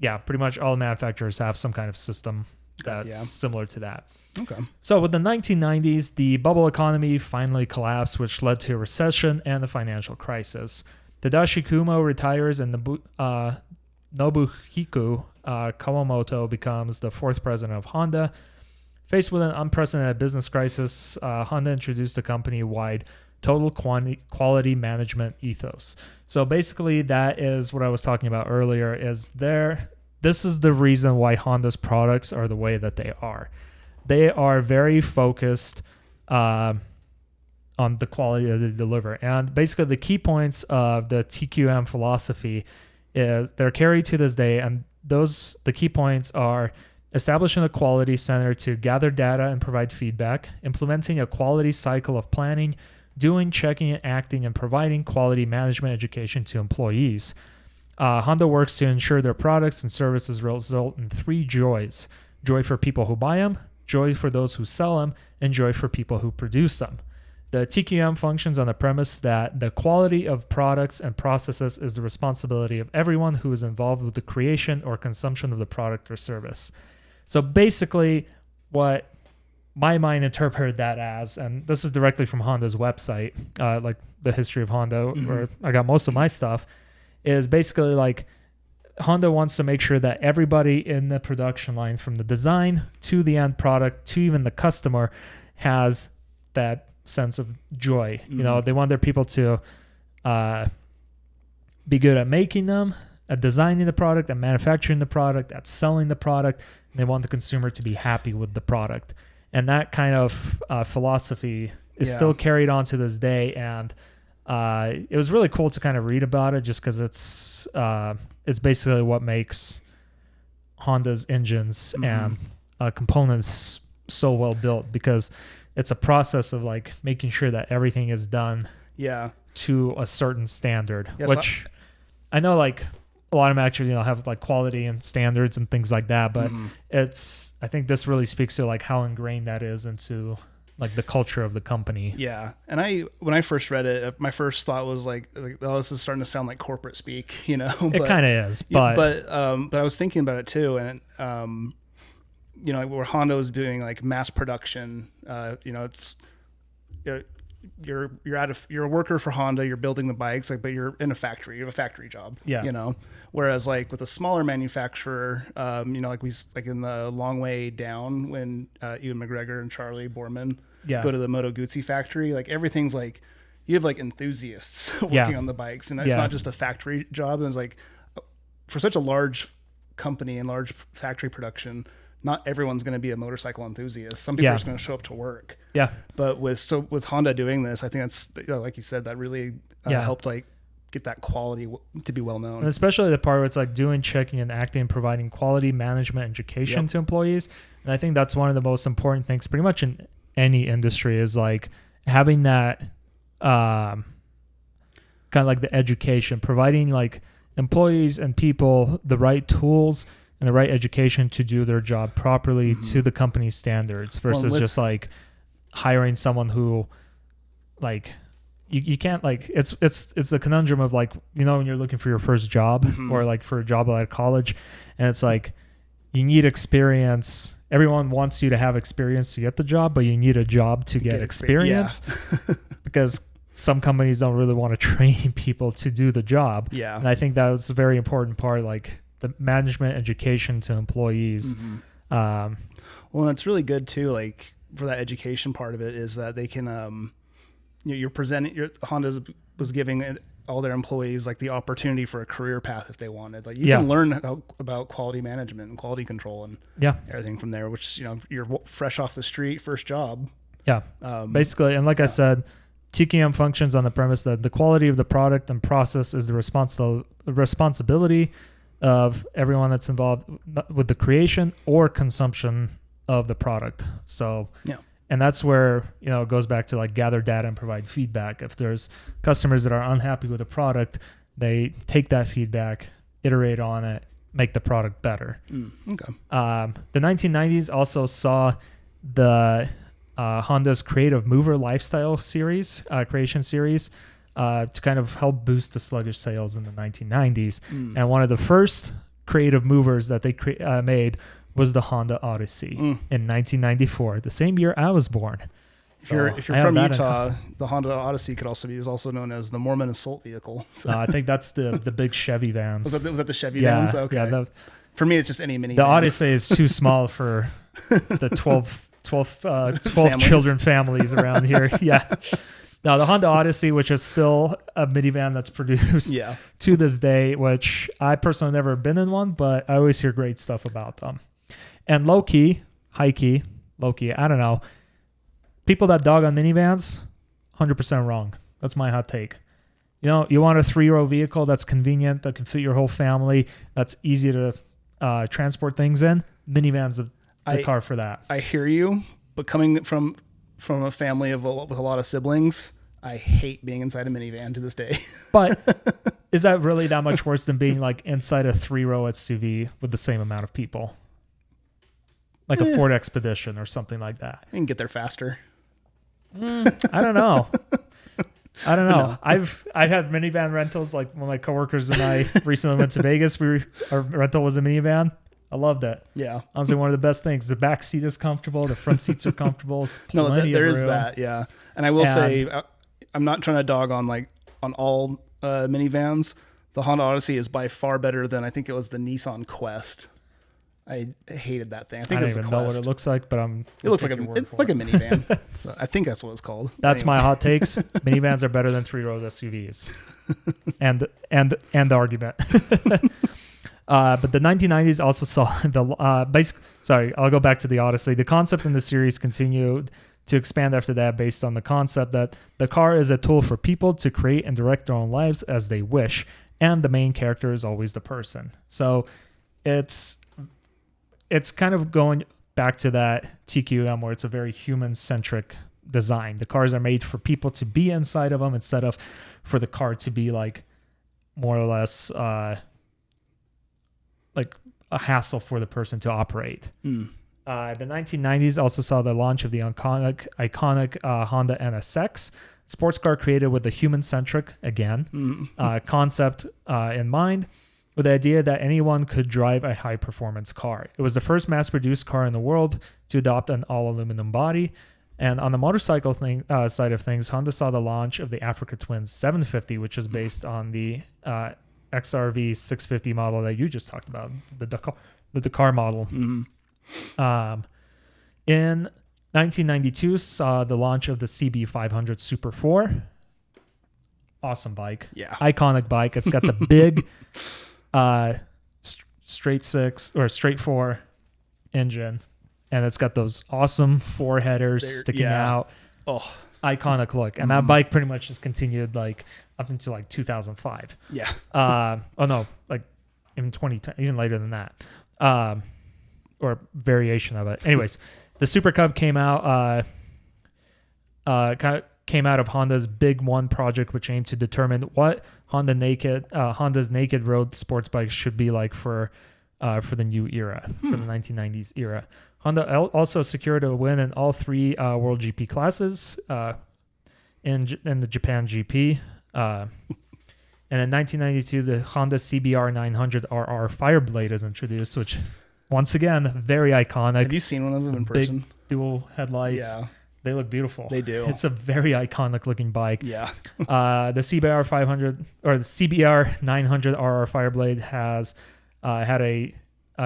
pretty much all manufacturers have some kind of system that's similar to that. Okay. So with the 1990s, the bubble economy finally collapsed, which led to a recession and the financial crisis. Tadashi Kumo retires, and Nobuhiko Kawamoto becomes the fourth president of Honda. Faced with an unprecedented business crisis, Honda introduced a company-wide total quality management ethos. So basically, that is what I was talking about earlier. This is the reason why Honda's products are the way that they are. They are very focused on the quality that they deliver. And basically the key points of the TQM philosophy is they're carried to this day. And the key points are establishing a quality center to gather data and provide feedback, implementing a quality cycle of planning, doing, checking, and acting, and providing quality management education to employees. Honda works to ensure their products and services result in 3 joys. Joy for people who buy them, joy for those who sell them, and joy for people who produce them. The TQM functions on the premise that the quality of products and processes is the responsibility of everyone who is involved with the creation or consumption of the product or service. So basically, what my mind interpreted that as, and this is directly from Honda's website, like the history of Honda, where I got most of my stuff, is basically like Honda wants to make sure that everybody in the production line, from the design to the end product to even the customer, has that sense of joy. You know, they want their people to be good at making them, at designing the product, at manufacturing the product, at selling the product. And they want the consumer to be happy with the product. And that kind of philosophy is still carried on to this day. And it was really cool to kind of read about it, just because it's basically what makes Honda's engines and components so well built, because it's a process of like making sure that everything is done to a certain standard, which I know like a lot of manufacturers, have like quality and standards and things like that, but I think this really speaks to like how ingrained that is into like the culture of the company. Yeah. And when I first read it, my first thought was like, oh, this is starting to sound like corporate speak, It kind of is, but I was thinking about it too. And, where Honda was doing like mass production, it's, you're a worker for Honda, you're building the bikes, like, but you're in a factory, you have a factory job, whereas like with a smaller manufacturer, like in the Long Way Down, when Ewan McGregor and Charlie Borman go to the Moto Guzzi factory, like everything's like, you have like enthusiasts working on the bikes, and it's not just a factory job. And it's like, for such a large company and large factory production, not everyone's going to be a motorcycle enthusiast. Some people are just going to show up to work. Yeah. But with Honda doing this, I think that's, like you said, that really helped like get that quality to be well known. And especially the part where it's like doing checking and acting, providing quality management education to employees. And I think that's one of the most important things pretty much in any industry, is like having that kind of like the education, providing like employees and people the right tools and the right education to do their job properly to the company's standards, versus just like hiring someone who like you can't, like, it's a conundrum of like, when you're looking for your first job or like for a job out of college, and it's like, you need experience. Everyone wants you to have experience to get the job, but you need a job to get experience because some companies don't really want to train people to do the job. Yeah. And I think that was a very important part, like the management education to employees. Well, and it's really good too, like for that education part of it, is that they can, you're presenting, Honda was giving all their employees like the opportunity for a career path if they wanted. Like you can learn about quality management and quality control and everything from there, which, you're fresh off the street, first job. Yeah. Basically. And like I said, TKM functions on the premise that the quality of the product and process is the responsibility of everyone that's involved with the creation or consumption of the product. So, and that's where, it goes back to like gather data and provide feedback. If there's customers that are unhappy with the product, they take that feedback, iterate on it, make the product better. Okay. The 1990s also saw the Honda's Creative Mover Lifestyle series, creation series, to kind of help boost the sluggish sales in the 1990s. And one of the first creative movers that they made was the Honda Odyssey in 1994, the same year I was born. So if you're from Utah, the Honda Odyssey is also known as the Mormon Assault Vehicle. So. I think that's the big Chevy vans. Was that the Chevy vans? Okay. Yeah, for me, it's just any minivan. The Odyssey is too small for the 12 children families around here. Yeah. Now, the Honda Odyssey, which is still a minivan that's produced to this day, which I personally never been in one, but I always hear great stuff about them. And low-key, I don't know, people that dog on minivans, 100% wrong. That's my hot take. You want a 3-row vehicle that's convenient, that can fit your whole family, that's easy to transport things in. Minivan's the car for that. I hear you, but coming from a family with a lot of siblings, I hate being inside a minivan to this day. But is that really that much worse than being like inside a 3-row SUV with the same amount of people? Like a Ford Expedition or something like that. You can get there faster. I don't know. No. I've had minivan rentals. Like when my coworkers and I recently went to Vegas, our rental was a minivan. I loved it. Yeah. Honestly, one of the best things. The back seat is comfortable. The front seats are comfortable. It's plenty there of is room. That. Yeah. And I will say, I'm not trying to dog on all minivans, The Honda Odyssey is by far better than I think it was the Nissan Quest. I hated that thing. I think I it don't was the even Quest. know what it looks like, but It looks like a minivan. So I think that's what it's called. That's anyway. my hot takes. Minivans are better than 3-row SUVs, and the argument. But the 1990s also saw the basic. Sorry, I'll go back to the Odyssey. The concept in the series continued to expand after that, based on the concept that the car is a tool for people to create and direct their own lives as they wish, and the main character is always the person. So it's kind of going back to that TQM where it's a very human-centric design. The cars are made for people to be inside of them instead of for the car to be like more or less like a hassle for the person to operate. The 1990s also saw the launch of the iconic Honda NSX, sports car created with the human-centric, again, concept in mind, with the idea that anyone could drive a high-performance car. It was the first mass-produced car in the world to adopt an all-aluminum body. And on the motorcycle side of things, Honda saw the launch of the Africa Twin 750, which is based on the XRV 650 model that you just talked about, the Dakar model. In 1992, saw the launch of the CB500 Super 4. Awesome bike. Yeah. Iconic bike. It's got the big straight 4 engine, and it's got those awesome 4 headers sticking out. Oh, iconic look. And that bike pretty much has continued like up until like 2005. Yeah. Oh no, like even 2010, even later than that. Or variation of it. Anyways, the Super Cub came out of Honda's Big One project, which aimed to determine what Honda's naked road sports bikes should be like for the new era, for the 1990s era. Honda also secured a win in all 3 World GP classes in the Japan GP. And in 1992, the Honda CBR 900RR Fireblade is introduced, which, once again, very iconic. Have you seen one of them in person? Big dual headlights. Yeah. They look beautiful. They do. It's a very iconic looking bike. Yeah. The CBR 500 or the CBR 900RR Fireblade has had a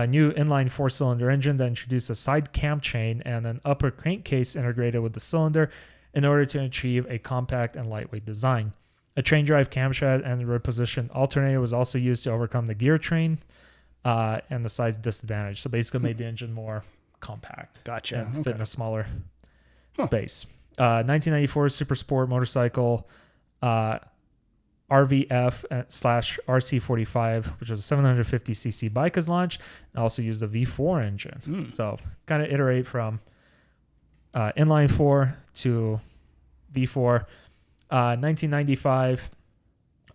new inline 4-cylinder engine that introduced a side cam chain and an upper crankcase integrated with the cylinder in order to achieve a compact and lightweight design. A train drive camshaft and repositioned alternator was also used to overcome the gear train and the size disadvantage. So basically made the engine more compact. Gotcha. And fit in a smaller space. 1994 Super Sport motorcycle RVF/RC45, which was a 750cc bike, is launched, and also used the V4 engine. So kind of iterate from inline 4 to V4. 1995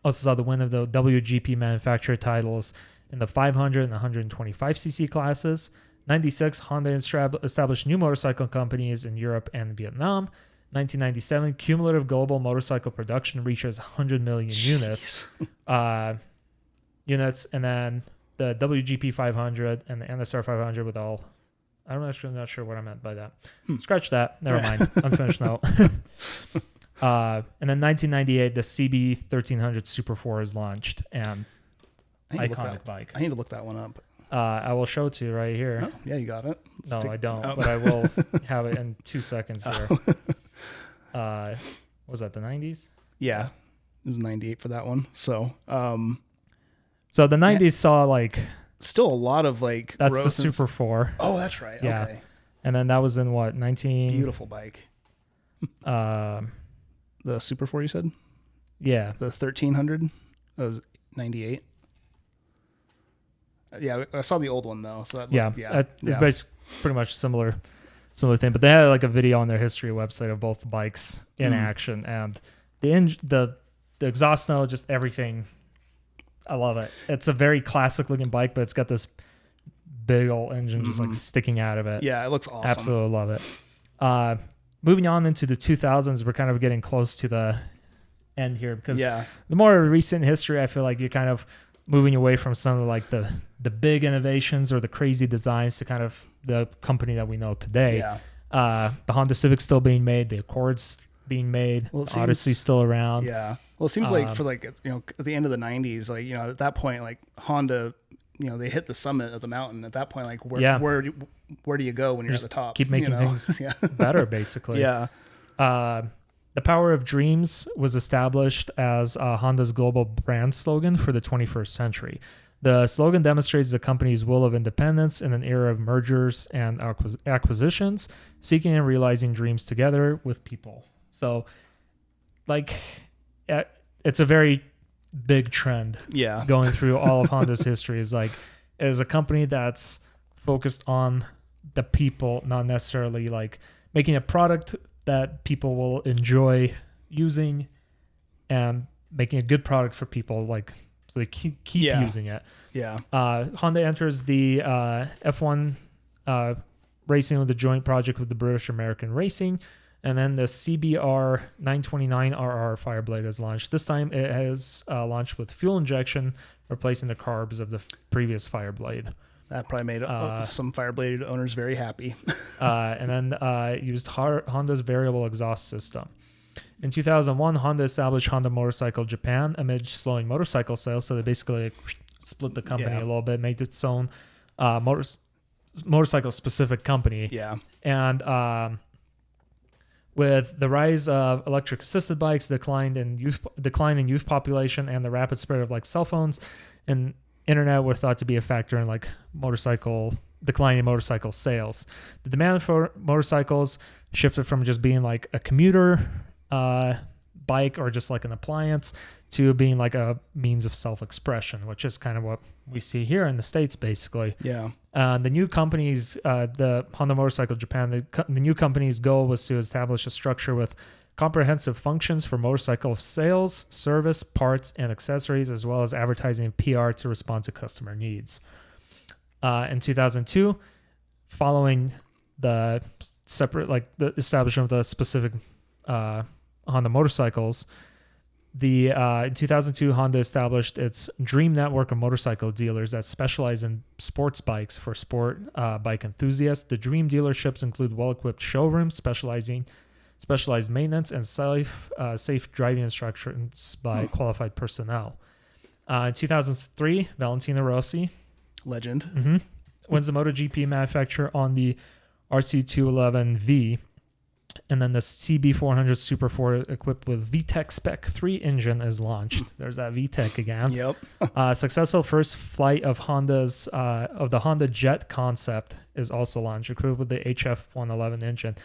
also saw the win of the WGP manufacturer titles in the 500 and 125cc classes. 96, Honda established new motorcycle companies in Europe and Vietnam. 1997, cumulative global motorcycle production reaches 100 million units. And then the WGP 500 and the NSR 500 with all. I'm actually not sure what I meant by that. Scratch that. Never mind. Unfinished note. And then 1998, the CB 1300 Super 4 is launched, and iconic bike. I need to look that one up. I will show it to you right here. Oh, yeah, you got it. I don't, but I will have it in 2 seconds here. Was that the 90s? Yeah, it was 98 for that one. So, so the 90s saw like still a lot of like. That's the Super 4. Oh, that's right. Yeah. Okay. And then that was in what, 19? Beautiful bike. The Super 4, you said? Yeah. The 1300 was 98. Yeah, I saw the old one though. So that it's pretty much similar thing. But they had like a video on their history website of both bikes in action, and the exhaust note, just everything. I love it. It's a very classic looking bike, but it's got this big old engine just like sticking out of it. Yeah, it looks awesome. Absolutely love it. Moving on into the 2000s, we're kind of getting close to the end here, because the more recent history, I feel like you're kind of moving away from some of like the big innovations or the crazy designs to kind of the company that we know today. Yeah. The Honda Civic's still being made. The Accord's being made. Well, Odyssey's still around. Yeah. Well, it seems like for like, you know, at the end of the 90s, like, you know, at that point, like Honda, you know, they hit the summit of the mountain. At that point, like where do you go when you're at the top? Keep making things better, basically. Yeah. The Power of Dreams was established as Honda's global brand slogan for the 21st century. The slogan demonstrates the company's will of independence in an era of mergers and acquisitions, seeking and realizing dreams together with people. So, like, it's a very big trend going through all of Honda's history. Is like, it is a company that's focused on the people, not necessarily like making a product that people will enjoy using and making a good product for people, like, so they keep using it. Yeah. Honda enters the F1 racing with a joint project with the British American Racing, and then the CBR 929RR Fireblade is launched. This time it has launched with fuel injection, replacing the carbs of the previous Fireblade. That probably made some Fireblade owners very happy. And then used Honda's variable exhaust system. In 2001, Honda established Honda Motorcycle Japan amid slowing motorcycle sales. So they basically split the company a little bit, made its own motorcycle-specific company. Yeah. And with the rise of electric-assisted bikes, decline in youth population, and the rapid spread of like cell phones and internet were thought to be a factor in like declining motorcycle sales. The demand for motorcycles shifted from just being like a commuter bike or just like an appliance to being like a means of self-expression, which is kind of what we see here in the States, basically. Yeah. The new company's, the Honda Motorcycle Japan, the new company's goal was to establish a structure with comprehensive functions for motorcycle sales, service, parts, and accessories, as well as advertising and PR to respond to customer needs. In 2002, following the the establishment of the specific Honda motorcycles, in 2002, Honda established its Dream Network of motorcycle dealers that specialize in sports bikes for sport bike enthusiasts. The Dream dealerships include well-equipped showrooms, specialized maintenance, and safe driving instructions by qualified personnel. In 2003, Valentino Rossi, legend, wins the MotoGP manufacturer on the RC211V. And then the CB400 Super 4 equipped with VTEC Spec 3 engine is launched. There's that VTEC again. Yep. Successful first flight of the Honda Jet concept is also launched, equipped with the HF111 engine.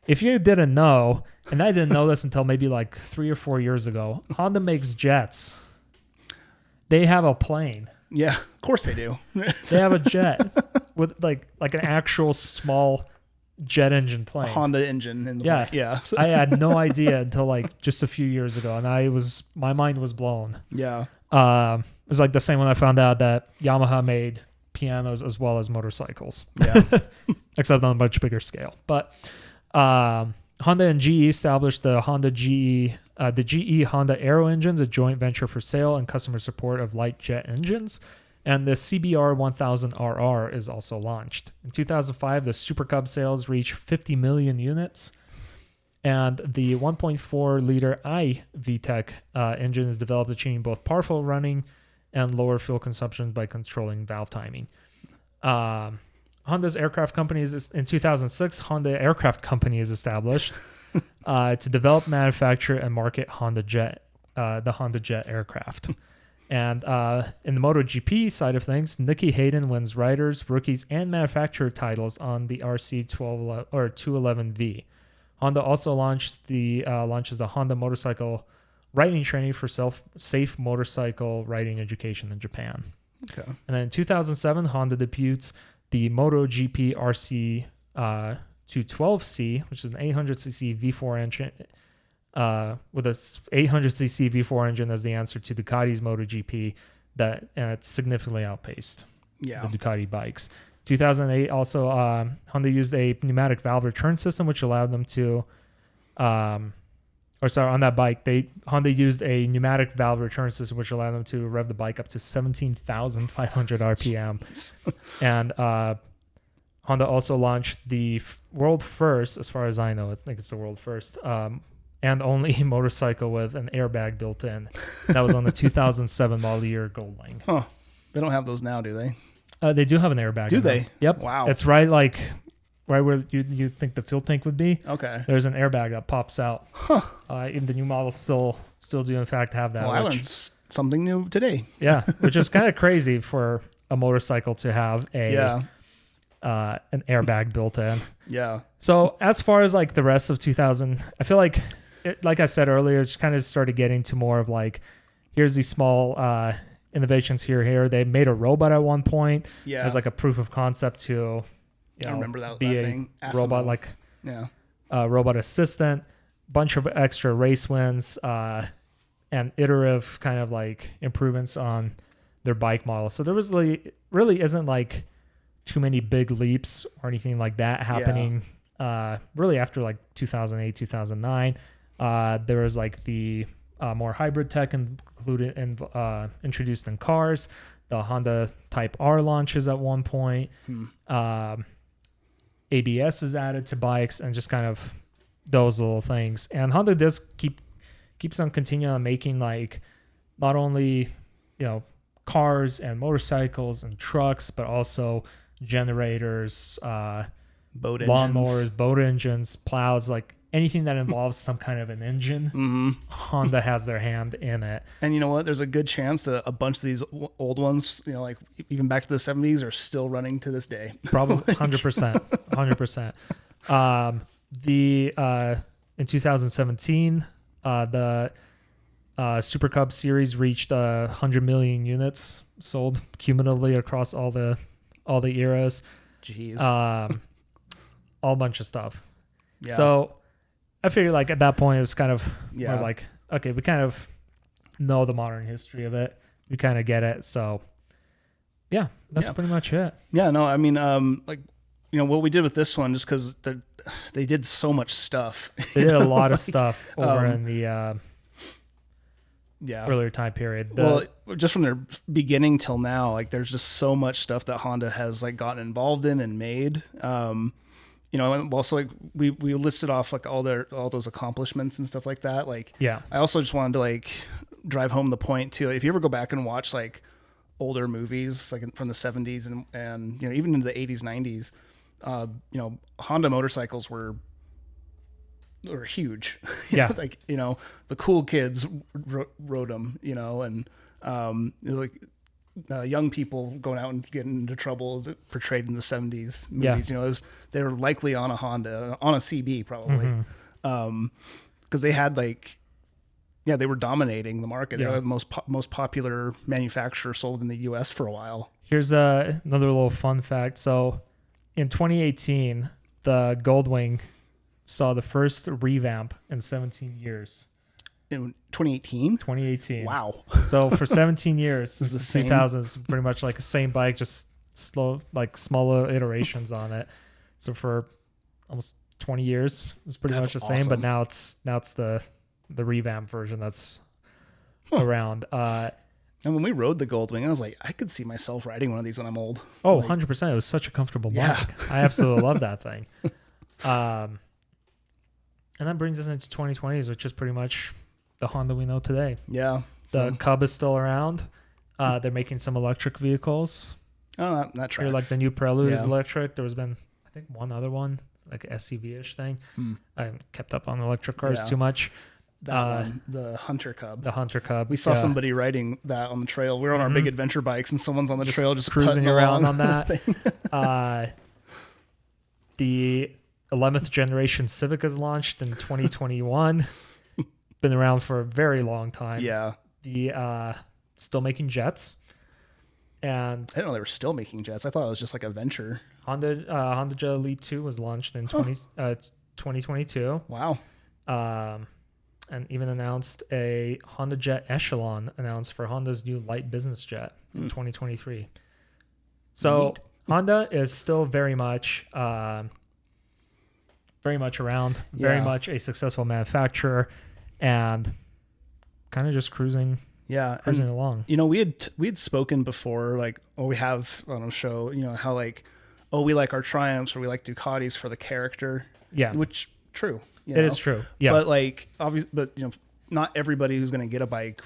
If you didn't know, and I didn't know this until maybe like 3 or 4 years ago, Honda makes jets. They have a plane. Yeah, of course they do. They have a jet with like an actual small jet engine plane. A Honda engine in the plane. Yeah. I had no idea until like just a few years ago, and my mind was blown. Yeah. It was like the same when I found out that Yamaha made pianos as well as motorcycles. Yeah. Except on a much bigger scale. But Honda and GE established the GE Honda Aero engines, a joint venture for sale and customer support of light jet engines. And the CBR 1000RR is also launched. In 2005, the Super Cub sales reached 50 million units. And the 1.4-liter VTEC engine is developed, achieving both powerful running and lower fuel consumption by controlling valve timing. Honda's aircraft company in 2006, Honda Aircraft Company is established to develop, manufacture, and market the Honda Jet aircraft. And in the MotoGP side of things, Nicky Hayden wins riders, rookies, and manufacturer titles on the RC211V. Honda also launches the Honda Motorcycle Riding Training for safe motorcycle riding education in Japan. Okay. And then in 2007, Honda debuts the MotoGP RC 212C, which is an 800cc V4 engine. With a 800cc V4 engine as the answer to Ducati's MotoGP, that it's significantly outpaced the Ducati bikes. 2008 also, Honda used a pneumatic valve return system, which allowed them to, on that bike, Honda used a pneumatic valve return system, which allowed them to rev the bike up to 17,500 RPM. And Honda also launched the world first, as far as I know, I think it's the world first, and only motorcycle with an airbag built in. That was on the 2007 model year Goldwing. Huh. They don't have those now, do they? They do have an airbag. Do they? Them. Yep. Wow. It's right where you think the fuel tank would be. Okay. There's an airbag that pops out. Huh. Even the new models still do in fact have that. Well, I learned something new today. Yeah, which is kind of crazy for a motorcycle to have an airbag built in. Yeah. So as far as like the rest of 2000, I feel like, like I said earlier, it's kind of started getting to more of like, here's these small innovations here. They made a robot at one point as like a proof of concept to, I remember that be thing. a robot like robot assistant, bunch of extra race wins, and iterative kind of like improvements on their bike model. So there was really isn't like too many big leaps or anything like that happening. Really after like 2008, 2009, there was like the more hybrid tech included and introduced in cars. The Honda Type R launches at one point. ABS is added to bikes and just kind of those little things. And Honda does keeps on continuing on making like not only cars and motorcycles and trucks, but also generators, boat lawnmowers, engines. boat engines, plows, like anything that involves some kind of an engine. Honda has their hand in it. And you know what? There's a good chance that a bunch of these old ones, like even back to the 70s, are still running to this day. Probably 100%. 100%. In 2017, the Super Cub series reached 100 million units sold cumulatively across all the eras. Jeez. All bunch of stuff. Yeah. So I figured like at that point it was kind of more Yeah. like, okay, we kind of know the modern history of it. We kind of get it. So yeah, that's pretty much it. Yeah, no, I mean, what we did with this one, just because they did so much stuff. They did a lot of stuff over in the earlier time period. Well, just from their beginning till now, like there's just so much stuff that Honda has like gotten involved in and made. And also like we listed off like all those accomplishments and stuff like that. Like, I also just wanted to like drive home the point too. Like, if you ever go back and watch like older movies like from the 70s and even into the 80s, 90s, Honda motorcycles were huge. Yeah. Like, the cool kids rode them, and it was like young people going out and getting into trouble as it portrayed in the 70s movies. They were likely on a Honda, on a CB probably. Because they had they were dominating the market. They were the most popular manufacturer sold in the US for a while. Here's another little fun fact. So in 2018, the Goldwing saw the first revamp in 17 years. In 2018? 2018. Wow. So for 17 years, This is since the 2000s, pretty much like the same bike, just slow, like smaller iterations on it. So for almost 20 years, it was pretty much the same. But now it's the revamp version that's around. And when we rode the Goldwing, I was like, I could see myself riding one of these when I'm old. Oh, 100%. It was such a comfortable bike. I absolutely love that thing. And that brings us into 2020s, which is pretty much the Honda we know today. Yeah. The Cub is still around. They're making some electric vehicles. Oh, that tracks. Like the new Prelude is electric. There was been, I think, one other one, like an SUV-ish thing. I haven't kept up on electric cars too much. That one, the Hunter Cub. The Hunter Cub. We saw somebody riding that on the trail. We were on our big adventure bikes, and someone's on the trail just cruising around on that. The 11th generation Civic is launched in 2021. Been around for a very long time. Yeah. The still making jets. And I didn't know they were still making jets. I thought it was just like a venture. Honda Jet Elite 2 was launched in 2022. Wow. And even announced a Honda Jet Echelon announced for Honda's new light business jet in 2023. So Neat. Honda is still very much around, very much a successful manufacturer, and kind of just cruising along. We had spoken before, we have on a show, how we like our Triumphs or we like Ducatis for the character. Yeah. Which true. It is true. Yeah. But like, obviously, not everybody who's going to get a bike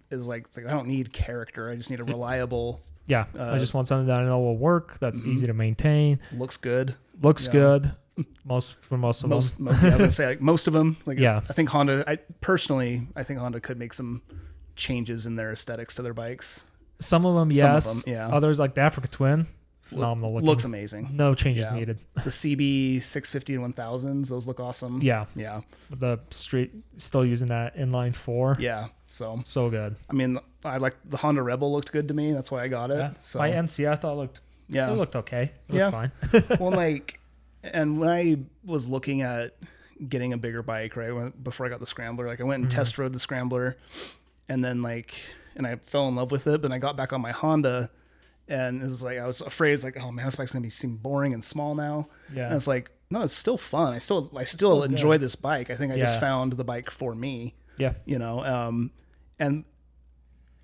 is like, it's like, I don't need character. I just need a reliable. Yeah. I just want something that I know will work. That's easy to maintain. Looks good. Looks good. Most of them. I was gonna say like most of them. Like, I think Honda. I think Honda could make some changes in their aesthetics to their bikes. Some of them, yes. Some of them, yeah. Others, like the Africa Twin, phenomenal looking. Looks amazing. No changes needed. The CB 650 and 1000s, those look awesome. Yeah. Yeah. The street still using that inline 4. Yeah. So good. I mean, I like the Honda Rebel looked good to me. That's why I got it. Yeah. So my NC I thought looked okay. It looked fine. Well, like, and when I was looking at getting a bigger bike, right, before I got the Scrambler, like I went and test rode the Scrambler, and then and I fell in love with it. But I got back on my Honda, and it was like I was afraid. It's like, oh man, this bike's gonna seem boring and small now. Yeah. And it's like, no, it's still fun. I still enjoy this bike. I think I just found the bike for me. Yeah. And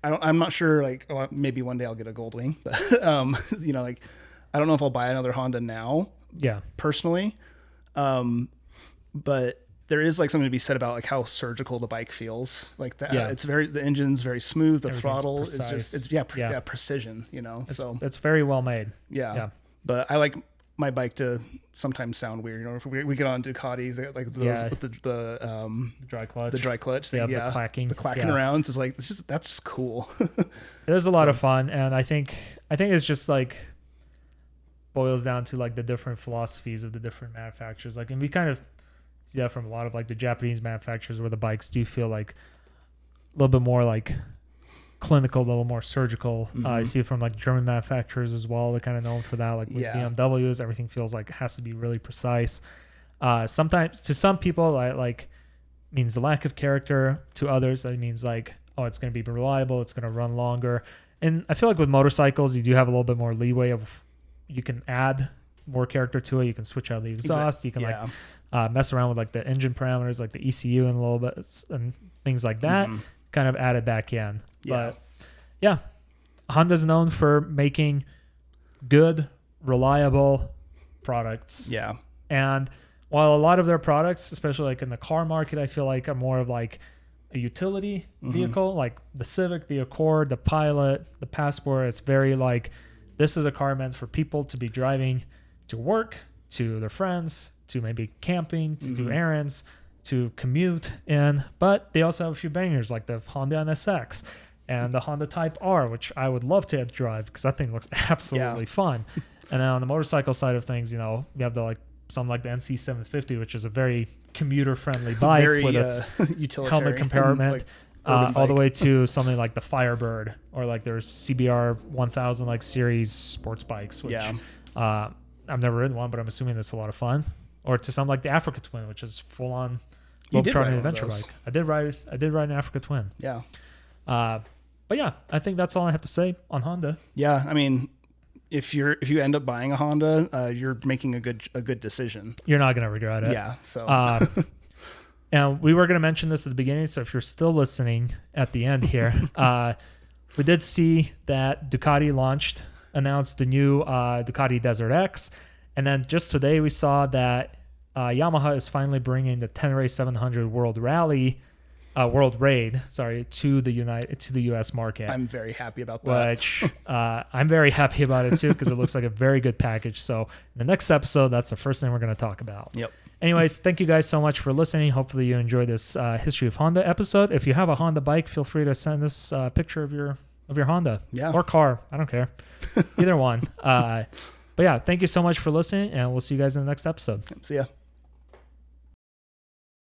I'm not sure. Like, maybe one day I'll get a Goldwing, but like, I don't know if I'll buy another Honda now. Yeah. Personally. But there is like something to be said about like how surgical the bike feels. Like that, the engine's very smooth. The throttle is just, precision, it's very well made. Yeah. But I like my bike to sometimes sound weird. If we get on Ducatis, like those with the dry clutch, the clacking around. It's like, that's just cool. There's a lot of fun. And I think it's just like, boils down to like the different philosophies of the different manufacturers. Like, and we kind of see that from a lot of like the Japanese manufacturers, where the bikes do feel like a little bit more like clinical, a little more surgical. I see it from like German manufacturers as well. They're kind of known for that. Like with BMWs, everything feels like it has to be really precise. Sometimes to some people, like means the lack of character. To others, that means like, oh, it's going to be reliable. It's going to run longer. And I feel like with motorcycles, you do have a little bit more leeway of, you can add more character to it. You can switch out the exhaust. You can mess around with like the engine parameters, like the ECU and a little bit and things like that. Kind of add it back in. But Honda's known for making good, reliable products. Yeah. And while a lot of their products, especially like in the car market, I feel like are more of like a utility vehicle, like the Civic, the Accord, the Pilot, the Passport. It's very like, this is a car meant for people to be driving to work, to their friends, to maybe camping, to do errands, to commute in. But they also have a few bangers like the Honda NSX and the Honda Type R, which I would love to drive because that thing looks absolutely fun. And then on the motorcycle side of things, we have something like the NC 750, which is a very commuter-friendly bike with its helmet compartment. All the way to something like the Firebird or like their CBR 1000 like series sports bikes, which I've never ridden one, but I'm assuming it's a lot of fun. Or to something like the Africa Twin, which is full on globe-trotting adventure bike. I did ride an Africa Twin. Yeah. But yeah, I think that's all I have to say on Honda. Yeah, I mean, if you end up buying a Honda, you're making a good decision. You're not going to regret it. Yeah. So. And we were going to mention this at the beginning, so if you're still listening at the end here, we did see that Ducati announced the new Ducati Desert X, and then just today we saw that Yamaha is finally bringing the Tenere 700 World Raid, to the U.S. market. I'm very happy about that. Which I'm very happy about it too, because it looks like a very good package. So in the next episode, that's the first thing we're going to talk about. Yep. Anyways, thank you guys so much for listening. Hopefully you enjoyed this History of Honda episode. If you have a Honda bike, feel free to send us a picture of your Honda or car. I don't care. Either one. But yeah, thank you so much for listening, and we'll see you guys in the next episode. See ya.